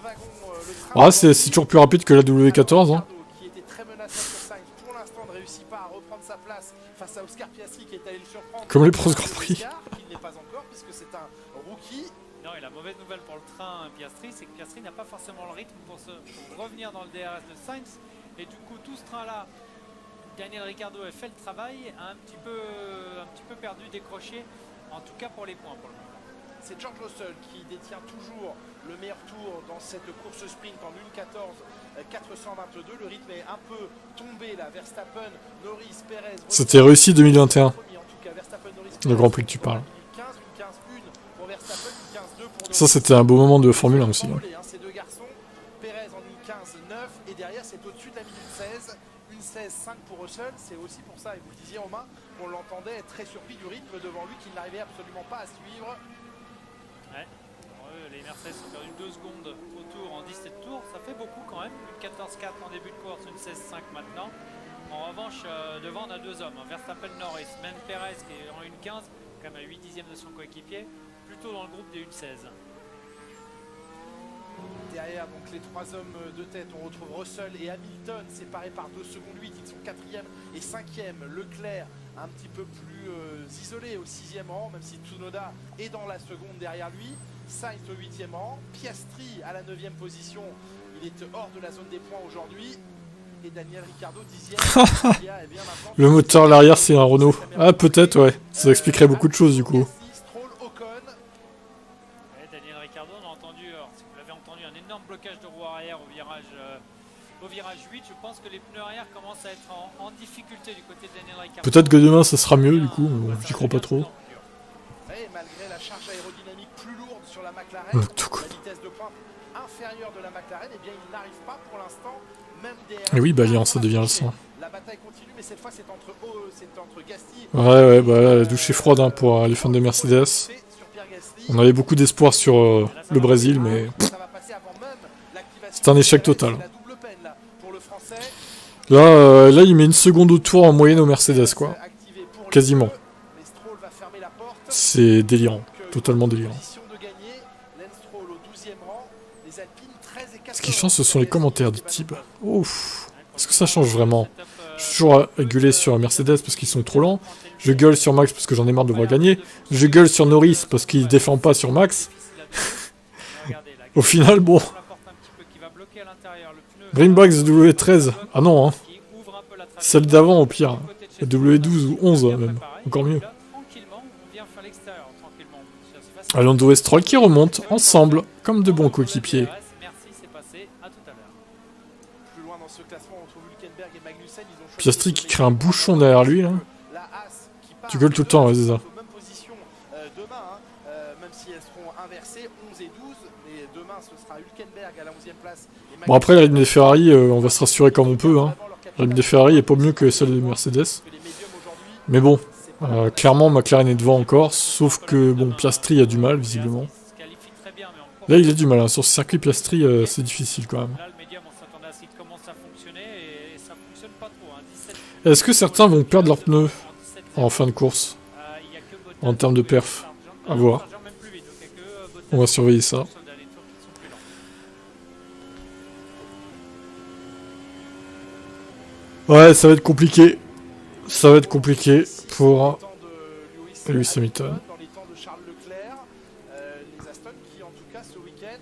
Ah, c'est toujours plus rapide que la W14. Hein. Qui était très menaçant sur Sainz, pour l'instant ne réussit pas à reprendre sa place face à Oscar Piastri qui est allé le surprendre. Comme les Prost Grand Prix. Il n'est pas encore puisque c'est un rookie. Non, et la mauvaise nouvelle pour le train Piastri, c'est que Piastri n'a pas forcément le rythme pour revenir dans le DRS de Sainz. Et du coup, tout ce train-là, Daniel Ricciardo a fait le travail, a un petit peu perdu, décroché, en tout cas pour les points pour le moment. C'est George Russell qui détient toujours le meilleur tour dans cette course sprint en 1:14.422. Le rythme est un peu tombé là. Verstappen, Norris, Perez. C'était réussi 2021. Le Grand Prix que tu parles. Ça, c'était un beau moment de Formule 1 aussi. Hein. Ces deux garçons, Perez en 1:15.9 et derrière c'est au-dessus de la minute 16. 1:16.5 pour Russell. C'est aussi pour ça, et vous le disiez Romain, qu'on l'entendait être très surpris du rythme devant lui, qu'il n'arrivait absolument pas à suivre. Ouais. Les Mercedes ont perdu 2 secondes au tour en 17 tours, ça fait beaucoup quand même. Une 14.4 en début de course, une 16.5 maintenant. En revanche, devant on a 2 hommes, Verstappen, Norris, même Perez qui est en 1.15, quand même à 8 dixièmes de son coéquipier, plutôt dans le groupe des 1.16. Derrière donc les 3 hommes de tête, on retrouve Russell et Hamilton séparés par 2 secondes 8, ils sont 4e et 5e. Leclerc un petit peu plus isolé au 6e rang, même si Tsunoda est dans la seconde derrière lui. Sainz au 8e rang, Piastri à la 9e position, il est hors de la zone des points aujourd'hui. Et Daniel Ricciardo 10e. Le moteur à l'arrière c'est un Renault. Ah peut-être ouais, ça expliquerait beaucoup de choses du coup. Daniel Ricciardo, on a entendu, si vous l'avez entendu, un énorme blocage de roue arrière au virage 8. Je pense que les pneus arrière commencent à être en difficulté du côté de Daniel Ricciardo. Peut-être que demain ça sera mieux du coup, mais bon, j'y crois pas trop. Et malgré la charge aérodynamique plus lourde sur la McLaren, la vitesse de pointe inférieure de la McLaren, eh bien il n'arrive pas pour l'instant, même des... Et oui, bah ça devient le sang. La bataille continue, mais cette fois c'est entre Gasly... Ouais, bah là, la douche est froide hein, pour les fans de Mercedes. On avait beaucoup d'espoir sur le Brésil, mais c'est un échec total. Là, il met 1 seconde au tour en moyenne aux Mercedes, quoi. Quasiment. C'est délirant, totalement délirant. Ce qui change, ce sont les commentaires de Tib. Ouf. Est-ce que ça change vraiment? Je suis toujours à gueuler sur Mercedes parce qu'ils sont trop lents. Je gueule sur Max parce que j'en ai marre de voir gagner. Je gueule sur Norris parce qu'il défend pas sur Max. Au final, bon. Greenback W13. Ah non, hein. Celle d'avant au pire. La W12 ou 11 même. Encore mieux. Lando et Stroll qui remontent ensemble comme de bons coéquipiers. Piastri qui crée un bouchon derrière lui. Hein. Tu gueules tout le temps, ouais, c'est ça. Bon après, la rythme des Ferrari, on va se rassurer comme on peut. Hein. La rythme des Ferrari est pas mieux que celle des Mercedes. Mais bon, clairement, McLaren est devant encore. Sauf que, bon, Piastri a du mal, visiblement. Là, il a du mal. Hein. Sur ce circuit, Piastri, c'est difficile quand même. Est-ce que certains vont perdre leurs pneus en fin de course? En termes de perf? À voir. On va surveiller ça. Ouais, ça va être compliqué. Ça va être compliqué pour Lewis Hamilton. Dans les temps de Charles Leclerc, les Aston qui en tout cas ce week-end,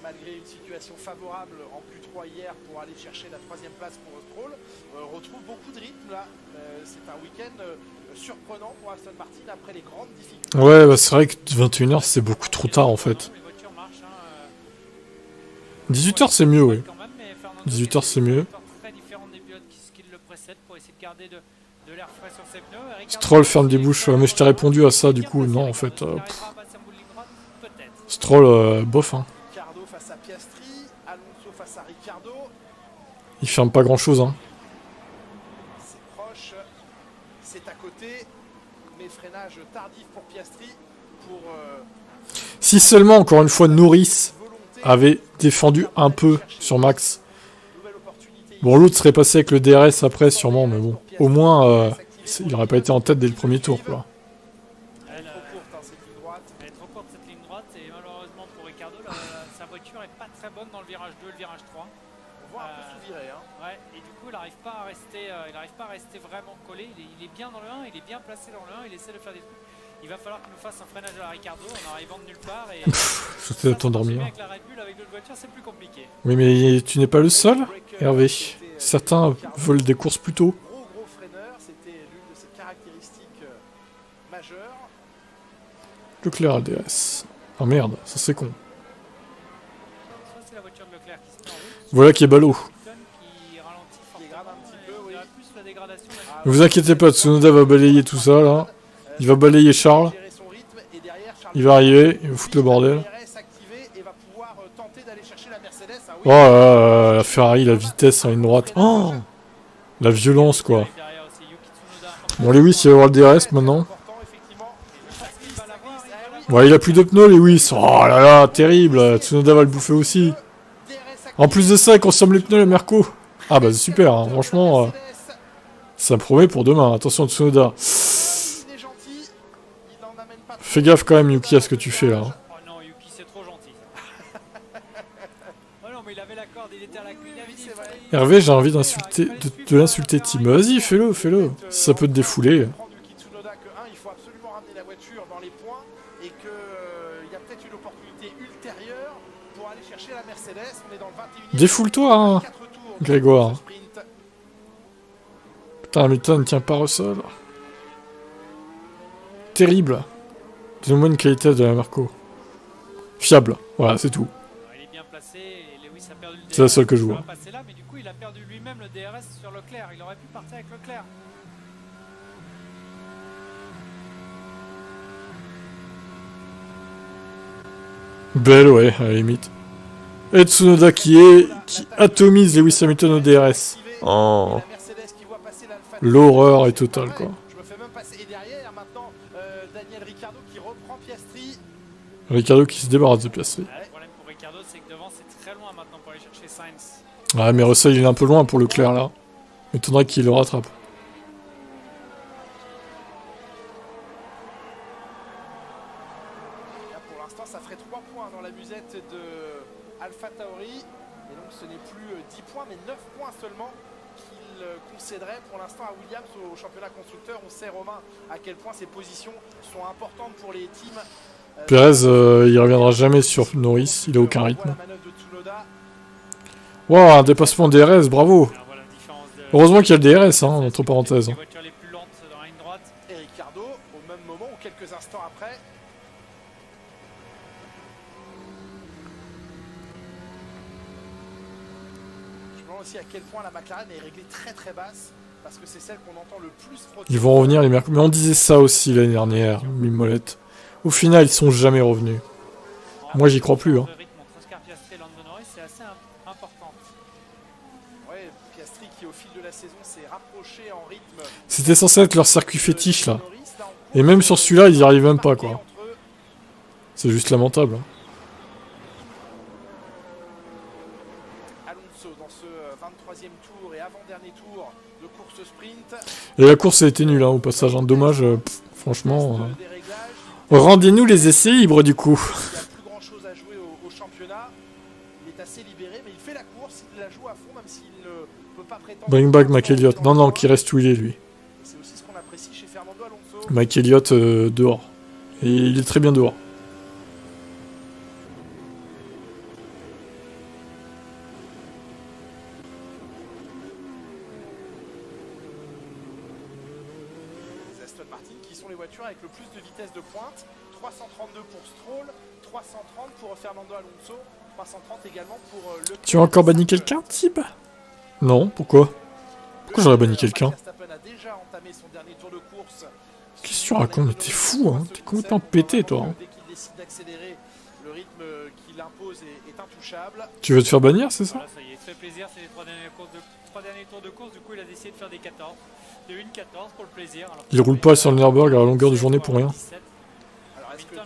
malgré une situation situation favorable en Q3 hier pour aller chercher la 3e place pour Stroll, retrouve beaucoup de rythme là. C'est un week-end surprenant pour Aston Martin après les grandes difficultés. Ouais, bah c'est vrai que 21h c'est beaucoup trop tard en fait. 18h c'est mieux, oui. 18h c'est mieux. Stroll ferme des bouches, mais je t'ai répondu à ça du coup, non en fait. Stroll, bof hein. Ricciardo face à Piastri, Alonso face à Ricciardo. Il ferme pas grand chose hein. C'est proche, c'est à côté, mais freinage tardif pour Piastri pour... Si seulement encore une fois Norris avait défendu un peu sur Max. Bon, l'autre serait passé avec le DRS après sûrement, mais bon. Au moins, il aurait pas été en tête dès le premier tour quoi. Elle est trop courte cette ligne droite et malheureusement pour Ricciardo, sa voiture est pas très bonne dans le virage 2 et le virage 3. On voit un peu sous-viré. Hein. Ouais, et du coup il n'arrive pas à rester vraiment collé. Il est bien dans le 1, il est bien placé dans le 1, il essaie de faire des trucs. Il va falloir qu'il nous fasse un freinage à la Ricciardo en arrivant de nulle part. Et je t'ai t'endormir. Avec la Red Bull, avec l'autre voiture, c'est plus compliqué. Oui, mais tu n'es pas le seul, Hervé. Certains veulent des courses plus tôt. Gros freineur, c'était l'une de ses caractéristiques majeures. Leclerc à DRS. Ah merde, ça c'est con. Soit c'est la voiture de Leclerc qui se met en route. Voilà qui est ballot. Qui ralentit fortement, un petit peu, oui. plus la dégradation. Ne vous inquiétez pas, Tsunoda va balayer tout ça là. Il va balayer Charles. Il va arriver, il va foutre le bordel. Oh la Ferrari, la vitesse en ligne droite. Oh, la violence quoi. Bon Lewis il va avoir le DRS maintenant. Ouais il a plus de pneus Lewis. Oh là là, terrible. Tsunoda va le bouffer aussi. En plus de ça il consomme les pneus le Merco. Ah bah c'est super hein. Franchement. Ça me promet pour demain. Attention Tsunoda. Fais gaffe quand même Yuki à ce que tu fais là. Oh non, Yuki c'est trop gentil. Oh non, mais il avait la corde, il était à la cuisse. Hervé, j'ai envie d'insulter, de l'insulter Tim. Vas-y, fais-le. Si ça peut te défouler. Il faut absolument ramener la voiture dans les points et qu'il y a peut-être une opportunité ultérieure pour aller chercher la Mercedes. On est dans le 21e. Défoule-toi, hein, Grégoire. Putain, Hamilton ne tient pas Russell. Terrible. Donne-moi une qualité de la Marco. Fiable, voilà, c'est tout. Il est bien placé et Lewis a perdu le DRS. C'est la seule que je vois. Là, mais du coup, il a perdu lui-même le DRS sur Leclerc. Il aurait pu partir avec Leclerc. Belle, ouais, à la limite. Et Tsunoda qui atomise Lewis Hamilton au DRS. Oh. L'horreur est totale, quoi. Ricciardo qui se débarrasse de Piastri. Le problème pour Ricciardo, c'est que devant, c'est très loin maintenant pour aller chercher Sainz. Ouais, mais Russell, il est un peu loin pour Leclerc, là. M'étonnerait qu'il le rattrape. Là, pour l'instant, ça ferait 3 points dans la musette de Alpha Tauri. Et donc, ce n'est plus 10 points, mais 9 points seulement qu'il concéderait pour l'instant à Williams au championnat constructeur. On sait, Romain, à quel point ces positions sont importantes pour les teams. Perez, il reviendra jamais sur Norris, il a aucun rythme. Wow, un dépassement DRS, bravo. Heureusement qu'il y a le DRS, hein, entre parenthèses. Les voitures les plus lentes dans la ligne droite. Et Ricciardo, au même moment ou quelques instants après. Je me demande aussi à quel point la McLaren est réglée très très basse. Parce que c'est celle qu'on entend le plus frotter. Ils vont revenir les Mercure. Mais on disait ça aussi l'année dernière, Mimolette. Au final, ils sont jamais revenus. Moi, j'y crois plus. Hein. C'est assez important. Ouais, Piastri qui au fil de la saison s'est rapproché en rythme. C'était censé être leur circuit fétiche là. Et même sur celui-là, ils y arrivent même pas quoi. C'est juste lamentable. Hein. Alonso dans ce 23e tour et avant-dernier tour de course sprint. Et la course a été nulle hein, au passage. Hein. Dommage, franchement. Rendez-nous les essais libres du coup. Il n'y a plus grand chose à jouer au championnat. Il est assez libéré, mais il fait la course, il la joue à fond, même s'il ne peut pas prétendre. Bring back Mike Elliott. Non, qui reste où il est lui. C'est aussi ce qu'on apprécie chez Fernando Alonso. Mike Elliott dehors. Et il est très bien dehors. Martin qui sont les voitures avec le plus de vitesse de pointe. 332 pour Stroll, 330 pour Fernando Alonso, 330 également pour Leclerc. Tu as encore banni quelqu'un, Tib? Non, pourquoi? Pourquoi j'aurais banni quelqu'un? Verstappen a déjà entamé son dernier tour de course. Qu'est-ce que tu racontes? Mais t'es fou, hein? T'es complètement pété, toi. Hein. Dès qu'il décide d'accélérer, le rythme qu'il impose est intouchable. Tu veux te faire bannir, c'est ça? Voilà, ça y est, il se fait plaisir, c'est les 3 derniers tours de course, du coup il a décidé de faire des 14. De 1-14 pour le plaisir. Alors, Il roule pas sur le Nürburgring à la longueur de journée pour rien.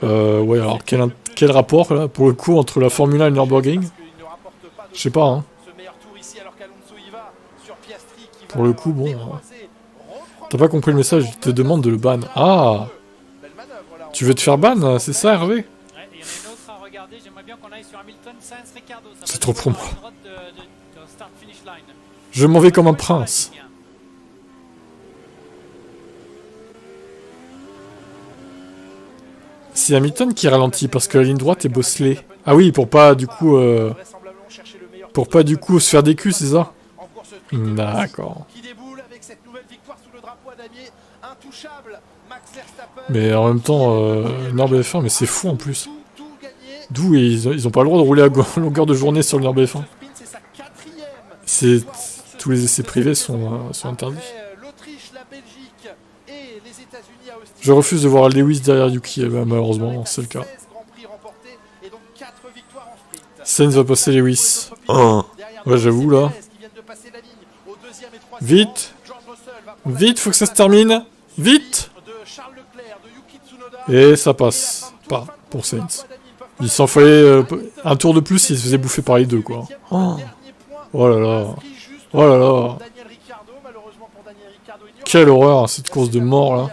Ouais, alors quel rapport, là, pour le coup, entre la Formule 1 et le Nürburgring? Je sais pas, hein. Pour le coup, bon... T'as pas compris le message, il te demande de le ban. Ah! Tu veux te faire ban, c'est ça, Hervé? Ouais, il y en a une autre à regarder, j'aimerais bien qu'on aille sur Hamilton, Sainz, Ricardo. C'est trop pour moi. Je m'en vais comme un prince. C'est Hamilton qui ralentit parce que la ligne droite est bosselée. Ah oui, pour pas du coup se faire des culs, c'est ça? D'accord. Mais en même temps, Nürburgring F1, mais c'est fou en plus. D'où ils ont pas le droit de rouler à longueur de journée sur le Nürburgring F1. Tous les essais privés sont interdits. Je refuse de voir Lewis derrière Yuki, malheureusement, c'est le cas. Sainz va passer Lewis. Ouais, j'avoue, là. Vite! Vite, faut que ça se termine! Vite! Et ça passe. Pas pour Sainz. Il s'en fallait un tour de plus, il se faisait bouffer par les deux, quoi. Oh là là. Oh là là. Quelle horreur, cette course de mort, là.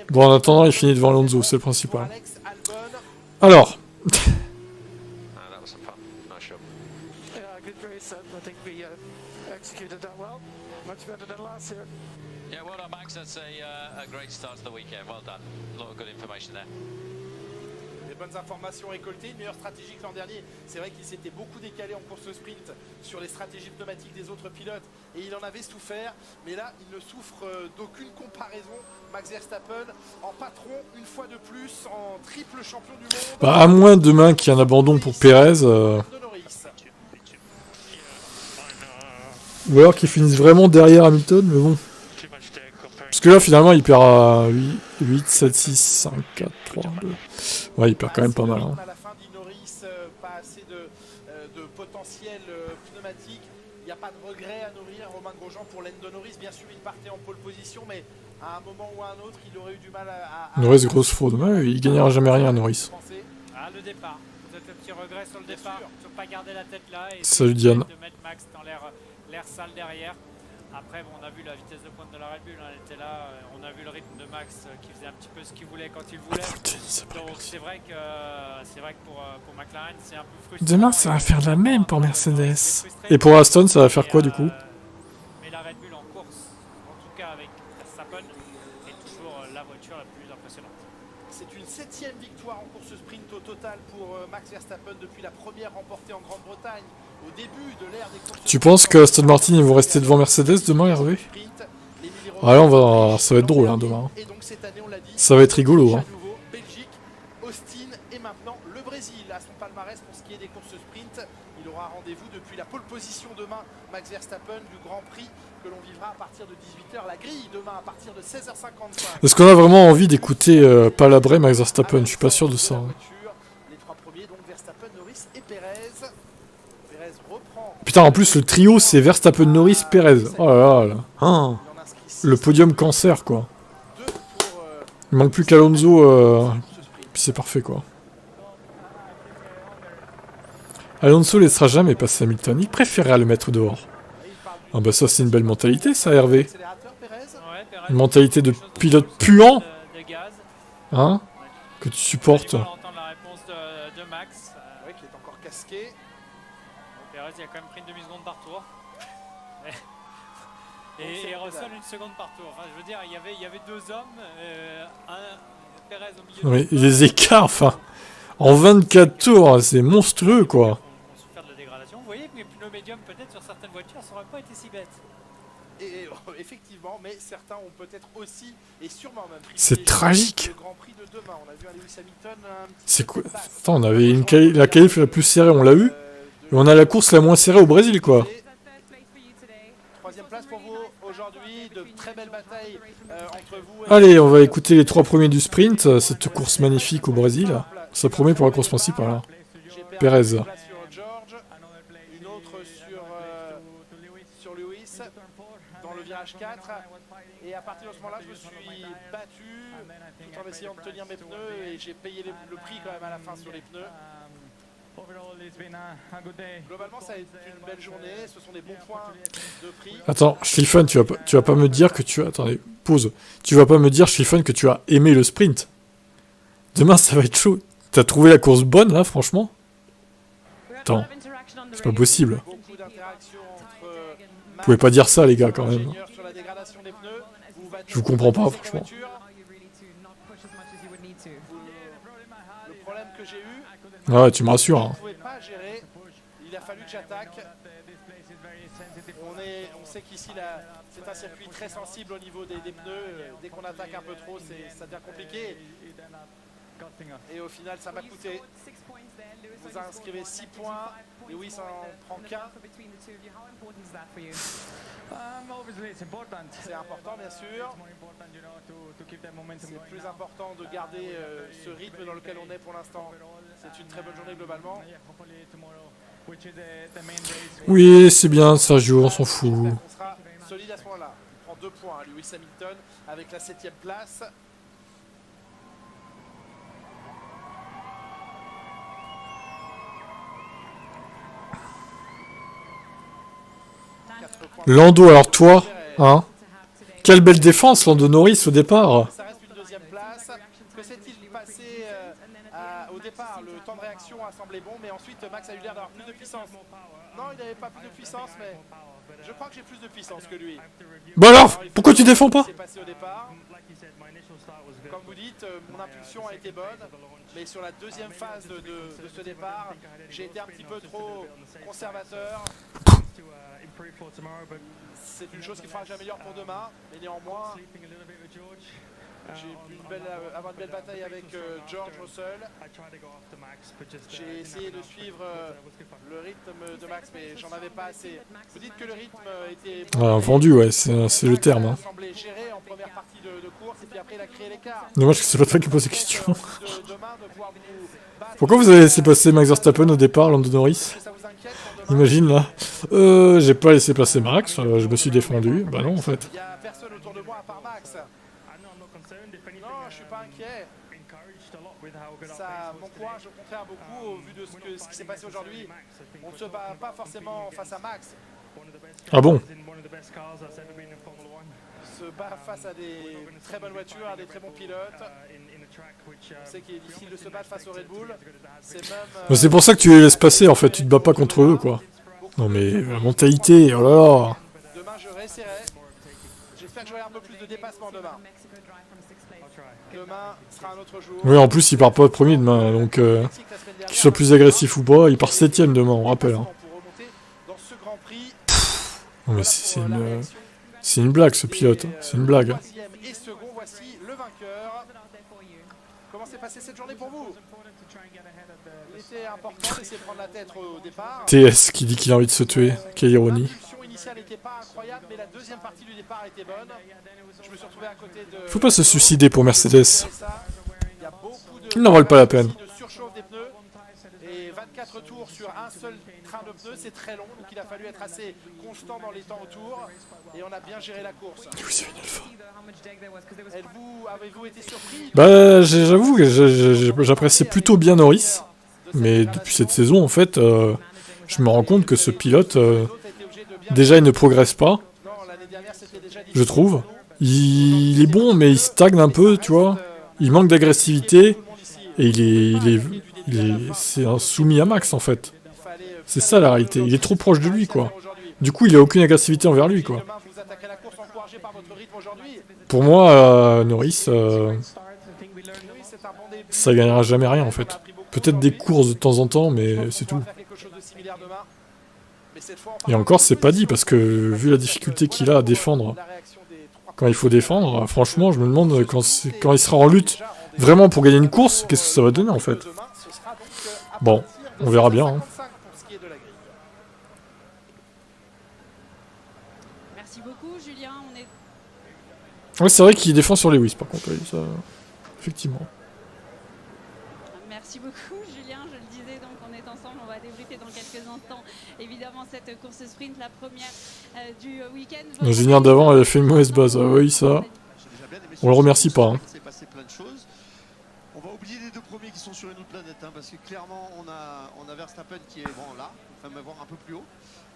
Bon, en attendant, il finit devant Alonso, c'est le principal. Alors. Yeah, well done, Max. That's a great start to the weekend. Well done. A lot of good information there. Des bonnes informations récoltées, une meilleure stratégie que l'an dernier. C'est vrai qu'il s'était beaucoup décalé en course sprint sur les stratégies pneumatiques des autres pilotes et il en avait souffert. Mais là, il ne souffre d'aucune comparaison. Max Verstappen en patron une fois de plus, en triple champion du monde. Bah, à moins demain qu'il y ait un abandon pour Pérez. Ou alors qu'ils finissent vraiment derrière Hamilton, mais bon. Parce que là, finalement, il perd à 8, 7, 6, 5, 4, 3, 2. Ouais, il perd quand même pas mal. Hein. À la fin, dit Norris, pas assez de potentiel pneumatique. Il n'y a pas de regret à nourrir. Romain Grosjean pour Lando Norris. Bien sûr, il partait en pole position, mais à un moment ou à un autre, il aurait eu du mal à Norris, grosse fraude. Ouais, il gagnera jamais rien, Norris. Ah, le départ. Vous êtes le petit regret sur le départ. Il ne faut pas garder la tête là. Et salut Diane. De mettre Max dans l'air sale derrière. Après, bon, on a vu la vitesse de pointe de la Red Bull, elle était là. On a vu le rythme de Max qui faisait un petit peu ce qu'il voulait quand il voulait. Donc c'est vrai que pour McLaren, c'est un peu frustrant. Demain, ça va faire la même pour Mercedes. Et pour Aston, ça va faire quoi du coup? Mais la Red Bull en course, en tout cas avec Verstappen, est toujours la voiture la plus impressionnante. C'est une 7e victoire en course sprint au total pour Max Verstappen depuis la première remportée en Grande-Bretagne. Au début de l'ère des courses. Tu penses que Aston Martin ils vont rester devant Mercedes demain, Hervé? Ah là, ça va être drôle hein, demain. Ça va être rigolo. Hein. Belgique, Austin et maintenant le Brésil à son palmarès pour ce qui est des courses sprint. Il aura rendez-vous depuis la pole position demain, Max Verstappen du Grand Prix que l'on vivra à partir de 18h. La grille demain à partir de 16h55. Est-ce qu'on a vraiment envie d'écouter palabrer Max Verstappen? Je suis pas sûr de ça. Hein. Les trois premiers donc Verstappen, Norris et Perez. Perez reprend. Putain, en plus le trio c'est Verstappen, Norris, Perez. Oh là là là. Ah. Le podium cancer quoi. Il manque plus qu'Alonso, puis c'est parfait quoi. Alonso laissera jamais passer Hamilton, il préférerait le mettre dehors. Ah bah ça c'est une belle mentalité ça Hervé. Une mentalité de pilote puant. Hein. Que tu supportes. On va entendre la réponse de Max. Oui, qui est encore casqué. Perez il a quand même pris une demi-seconde par tour. Et Russell une seconde par tour. Enfin, je veux dire, il y avait deux hommes, Perez au milieu. Oui, les écarts, enfin, en 24 tours, c'est monstrueux, quoi. On se et pneus médium peut-être sur certaines voitures, ça aurait pas été si bête. Et effectivement, mais certains ont peut-être aussi, et sûrement même... C'est tragique. Le Grand Prix de demain, on a vu un Lewis Hamilton... C'est quoi? Attends, on avait la qualif la plus serrée, on l'a eu. Et on a la course la moins serrée au Brésil, quoi. Troisième place pour vous aujourd'hui, de très belles batailles entre vous... Allez, on va écouter les 3 premiers du sprint, cette course magnifique au Brésil. Ça promet pour la course principale. Hein. Pérez. Une autre sur Lewis, dans le virage 4. Et à partir de ce moment-là, je me suis battu tout en essayant de tenir mes pneus et j'ai payé le prix quand même à la fin sur les pneus. Globalement, ça a été une belle journée, ce sont des bons points de prix. Attends, Schlieffen, tu vas pas me dire que tu as... Attendez, pause. Tu vas pas me dire, Schlieffen, que tu as aimé le sprint. Demain, ça va être chaud. T'as trouvé la course bonne, là, franchement? Attends, c'est pas possible. Vous pouvez pas dire ça, les gars, quand même. Je vous comprends pas, franchement. Le problème que j'ai eu... Ouais, tu me rassures. Hein. Il a fallu que j'attaque. On sait qu'ici, c'est un circuit très sensible au niveau des pneus. Dès qu'on attaque un peu trop, ça devient compliqué. Et au final, ça m'a coûté. Vous inscrivez 6 points. Lewis en prend qu'un. C'est important, bien sûr. C'est plus important de garder ce rythme dans lequel on est pour l'instant. C'est une très bonne journée globalement. Oui, c'est bien, Sergio, on s'en fout. On sera solide à ce moment-là. On prend 2 points, Lewis Hamilton, avec la 7e place. Lando, alors toi, hein? Quelle belle défense, Lando Norris, au départ. Ça reste une 2e place. Que s'est-il passé au départ? Le temps de réaction a semblé bon, mais ensuite Max a eu l'air d'avoir plus de puissance. Non, il n'avait pas plus de puissance, mais je crois que j'ai plus de puissance que lui. Bah alors, pourquoi tu défends pas? C'est passé au départ. Comme vous dites, mon impulsion a été bonne, mais sur la 2e phase de ce départ, j'ai été un petit peu trop conservateur. C'est une chose qu'il faudra que j'améliore pour demain, mais néanmoins, j'ai pu avoir une belle bataille avec George Russell. J'ai essayé de suivre le rythme de Max, mais j'en avais pas assez. Vous dites que le rythme était... vendu, ouais, c'est le terme. Hein. Il semblait gérer en première partie de course, et puis après il a créé l'écart. Dommage que c'est pas toi qui pose ces questions. Pourquoi vous avez laissé passer Max Verstappen au départ, Lando Norris? Imagine là. J'ai pas laissé passer Max, je me suis défendu. Bah non en fait. Il n'y a personne autour de moi à part Max. Non, je suis pas inquiet. Ça m'encourage au contraire beaucoup au vu de ce qui s'est passé aujourd'hui. On ne se bat pas forcément face à Max. Ah bon? Se bat face à des très bonnes voitures, à des très bons pilotes. On sait qu'il est difficile de se battre face au Red Bull. C'est pour ça que tu les laisses passer en fait, tu te bats pas contre eux quoi. Non mais la mentalité, oh là là. Demain je réessayerai. J'espère que j'aurai un peu plus de dépassement demain. Demain sera un autre jour. Oui, en plus il part pas premier demain, donc qu'il soit plus agressif ou pas, il part 7ème demain, on rappelle. Hein. Non mais c'est une blague ce pilote, hein. C'est une blague. Et second, voici le vainqueur. Comment s'est passée cette journée pour vous? Il était important d'essayer de prendre la tête au départ. TS qui dit qu'il a envie de se tuer, quelle ironie. L'impulsion initiale n'était pas incroyable, mais la 2e partie du départ était bonne. Je me suis retrouvé à côté de... Faut pas se suicider pour Mercedes. Ils n'en valent pas la peine. De surchauffe des pneus. Et 24 tours sur un seul train de pneus, c'est très long, donc il a fallu être assez constant dans les temps autour. Et on a bien géré la course. Avez-vous été surpris? Bah j'avoue que j'appréciais plutôt bien Norris. Mais depuis cette saison, en fait, je me rends compte que ce pilote, déjà, il ne progresse pas, je trouve. Il est bon, mais il stagne un peu, tu vois. Il manque d'agressivité, et c'est un soumis à Max, en fait. C'est ça, la réalité. Il est trop proche de lui, quoi. Du coup, il a aucune agressivité envers lui, quoi. Pour moi, Norris, ça gagnera jamais rien, en fait. Peut-être des courses de temps en temps, mais c'est tout. Et encore, c'est pas dit, parce que vu la difficulté qu'il a à défendre, quand il faut défendre, franchement, je me demande quand il sera en lutte, vraiment pour gagner une course, qu'est-ce que ça va donner en fait. Bon, on verra bien. Hein. Merci beaucoup, Julien. Oui, c'est vrai qu'il défend sur Lewis, par contre, oui, ça... effectivement. Merci beaucoup, Julien. Je le disais, donc on est ensemble, on va débriefer dans quelques instants. Évidemment, cette course sprint, la première du week-end. L'ingénieur d'avant avait fait une mauvaise base, ah oui, ça. On le remercie pas. Hein. C'est passé plein de choses. On va oublier les deux premiers qui sont sur une autre planète, hein, parce que clairement, on a Verstappen qui est bon, là, enfin, voir un peu plus haut.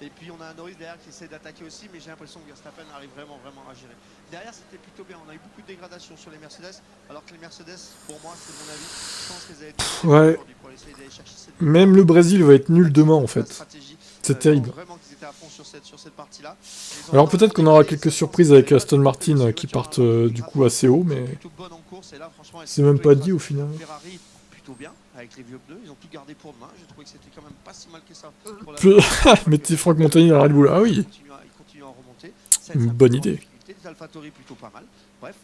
Et puis on a un Norris derrière qui essaie d'attaquer aussi, mais j'ai l'impression que Verstappen arrive vraiment à gérer. Derrière, c'était plutôt bien. On a eu beaucoup de dégradations sur les Mercedes, alors que les Mercedes, pour moi, c'est mon avis, je pense qu'elles avaient été ouais. pour essayer d'aller chercher cette... Même le Brésil va être nul demain, en fait. C'est terrible. Vraiment qu'ils étaient à fond sur cette partie-là. Alors peut-être qu'on aura quelques surprises avec Aston Martin qui partent du coup assez haut, mais c'est même pas dit au final. Ferrari plutôt bien avec les vieux pneus, ils ont tout gardé pour demain. J'ai trouvé que c'était quand même pas si mal que ça. Mettez Franck Montagny à la Red Bull. Ah oui. Il continue à remonter. Une bonne idée. Les AlphaTauri plutôt pas mal. Bref,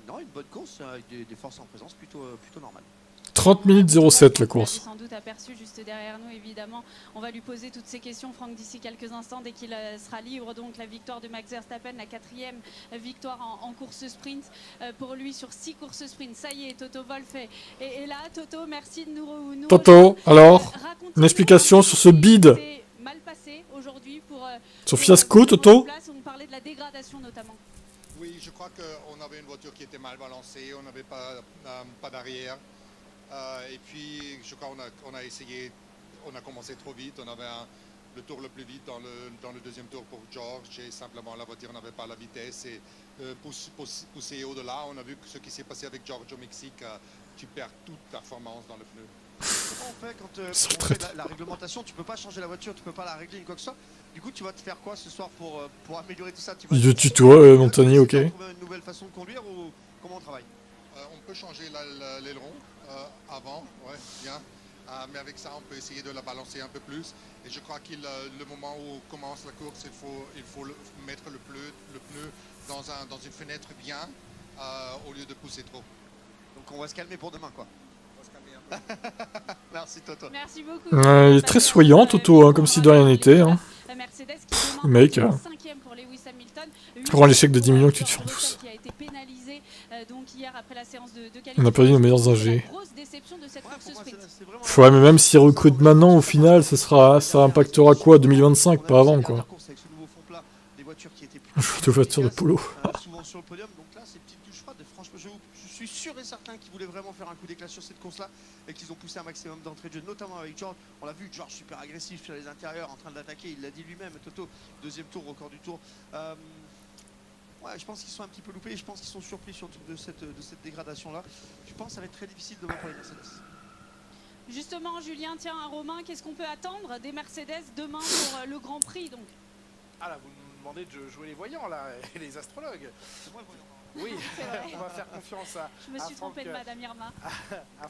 non, une bonne course avec des forces en présence plutôt normales. 30 minutes 07 la course. Sans doute aperçu juste derrière nous, évidemment. On va lui poser toutes ces questions, Franck, d'ici quelques instants, dès qu'il sera libre. Donc la victoire de Max Verstappen, la 4e victoire en course sprint pour lui sur 6 courses sprint. Ça y est, Toto Wolff est là. Toto, merci de nous Toto, alors, une explication sur ce bid. Mal passé aujourd'hui pour sur fiasco, Toto. On parlait de la dégradation notamment. Oui, je crois qu'on avait une voiture qui était mal balancée, on n'avait pas d'arrière. Et puis, je crois qu'on a essayé, on a commencé trop vite, on avait le tour le plus vite dans le deuxième tour pour George, et simplement la voiture n'avait pas la vitesse, et poussé au-delà, on a vu ce qui s'est passé avec George au Mexique, tu perds toute performance dans le pneu. En fait, quand on fait la réglementation, tu peux pas changer la voiture, tu peux pas la régler ni quoi que ce soit. Du coup, tu vas te faire quoi ce soir pour améliorer tout ça? Je tutoie Montagny, ok. Tu vas trouver une nouvelle façon de conduire ou comment on travaille? On peut changer l'aileron avant, ouais, bien. Mais avec ça, on peut essayer de la balancer un peu plus. Et je crois que le moment où commence la course, il faut mettre le pneu dans une fenêtre bien, au lieu de pousser trop. Donc on va se calmer pour demain, quoi. On va se calmer un peu. Merci Toto. Merci beaucoup. Il est très souriant, Toto, hein, comme si de rien n'était. Hein. Le mec, prends l'échec de 10 millions que tu te fais en douce. On a perdu nos meilleurs ingés. Ouais, mais même s'ils recrutent maintenant, au final, ça impactera quoi 2025, pas avant, quoi. Je voiture de polo. Souvent sur le podium, donc là, ces petites douches froides, franchement, je suis sûr et certain qu'ils voulaient vraiment faire un coup d'éclat sur cette course-là et qu'ils ont poussé un maximum d'entrée de jeu, notamment avec George. On l'a vu, George super agressif sur les intérieurs, en train d'attaquer, il l'a dit lui-même, Toto, deuxième tour, record du tour. Ouais, je pense qu'ils sont un petit peu loupés et je pense qu'ils sont surpris surtout de cette dégradation-là. Je pense que ça va être très difficile demain pour les Mercedes. Justement, Julien, tiens, Romain, qu'est-ce qu'on peut attendre des Mercedes demain pour le Grand Prix donc? Ah là, vous nous demandez de jouer les voyants là, et les astrologues. C'est moi le voyant. Oui, on va faire confiance à Je me suis trompé de Madame Irma.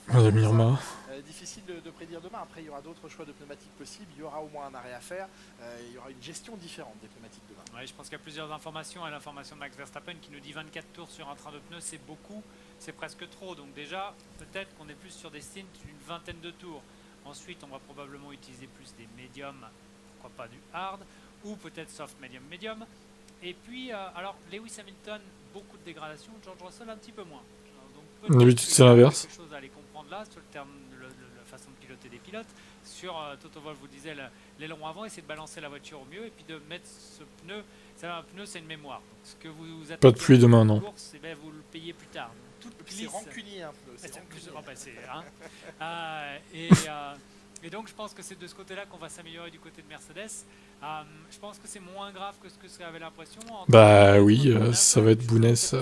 Madame Irma. Difficile de prédire demain. Après, il y aura d'autres choix de pneumatiques possibles. Il y aura au moins un arrêt à faire. Il y aura une gestion différente des pneumatiques demain. Ouais, je pense qu'il y a plusieurs informations. Et l'information de Max Verstappen qui nous dit 24 tours sur un train de pneus, c'est beaucoup, c'est presque trop. Donc déjà, peut-être qu'on est plus sur des stints d'une vingtaine de tours. Ensuite, on va probablement utiliser plus des médiums, pourquoi pas du hard, ou peut-être soft, medium, medium. Et puis, alors, Lewis Hamilton, beaucoup de dégradation, George Russell un petit peu moins. Donc, d'habitude, c'est l'inverse. Quelque chose à aller comprendre là, sur le terme, la façon de piloter des pilotes. Sur Toto Wolff vous disait l'aileron avant, essayer de balancer la voiture au mieux et puis de mettre ce pneu. Un pneu, c'est une mémoire. Donc, ce que vous pas de pluie demain, non. Course, ben, vous le payez plus tard. C'est rancunier un pneu. C'est et donc, je pense que c'est de ce côté-là qu'on va s'améliorer du côté de Mercedes. Je pense que c'est moins grave que ce que ça avait l'impression. Bah oui, ça va être Bounès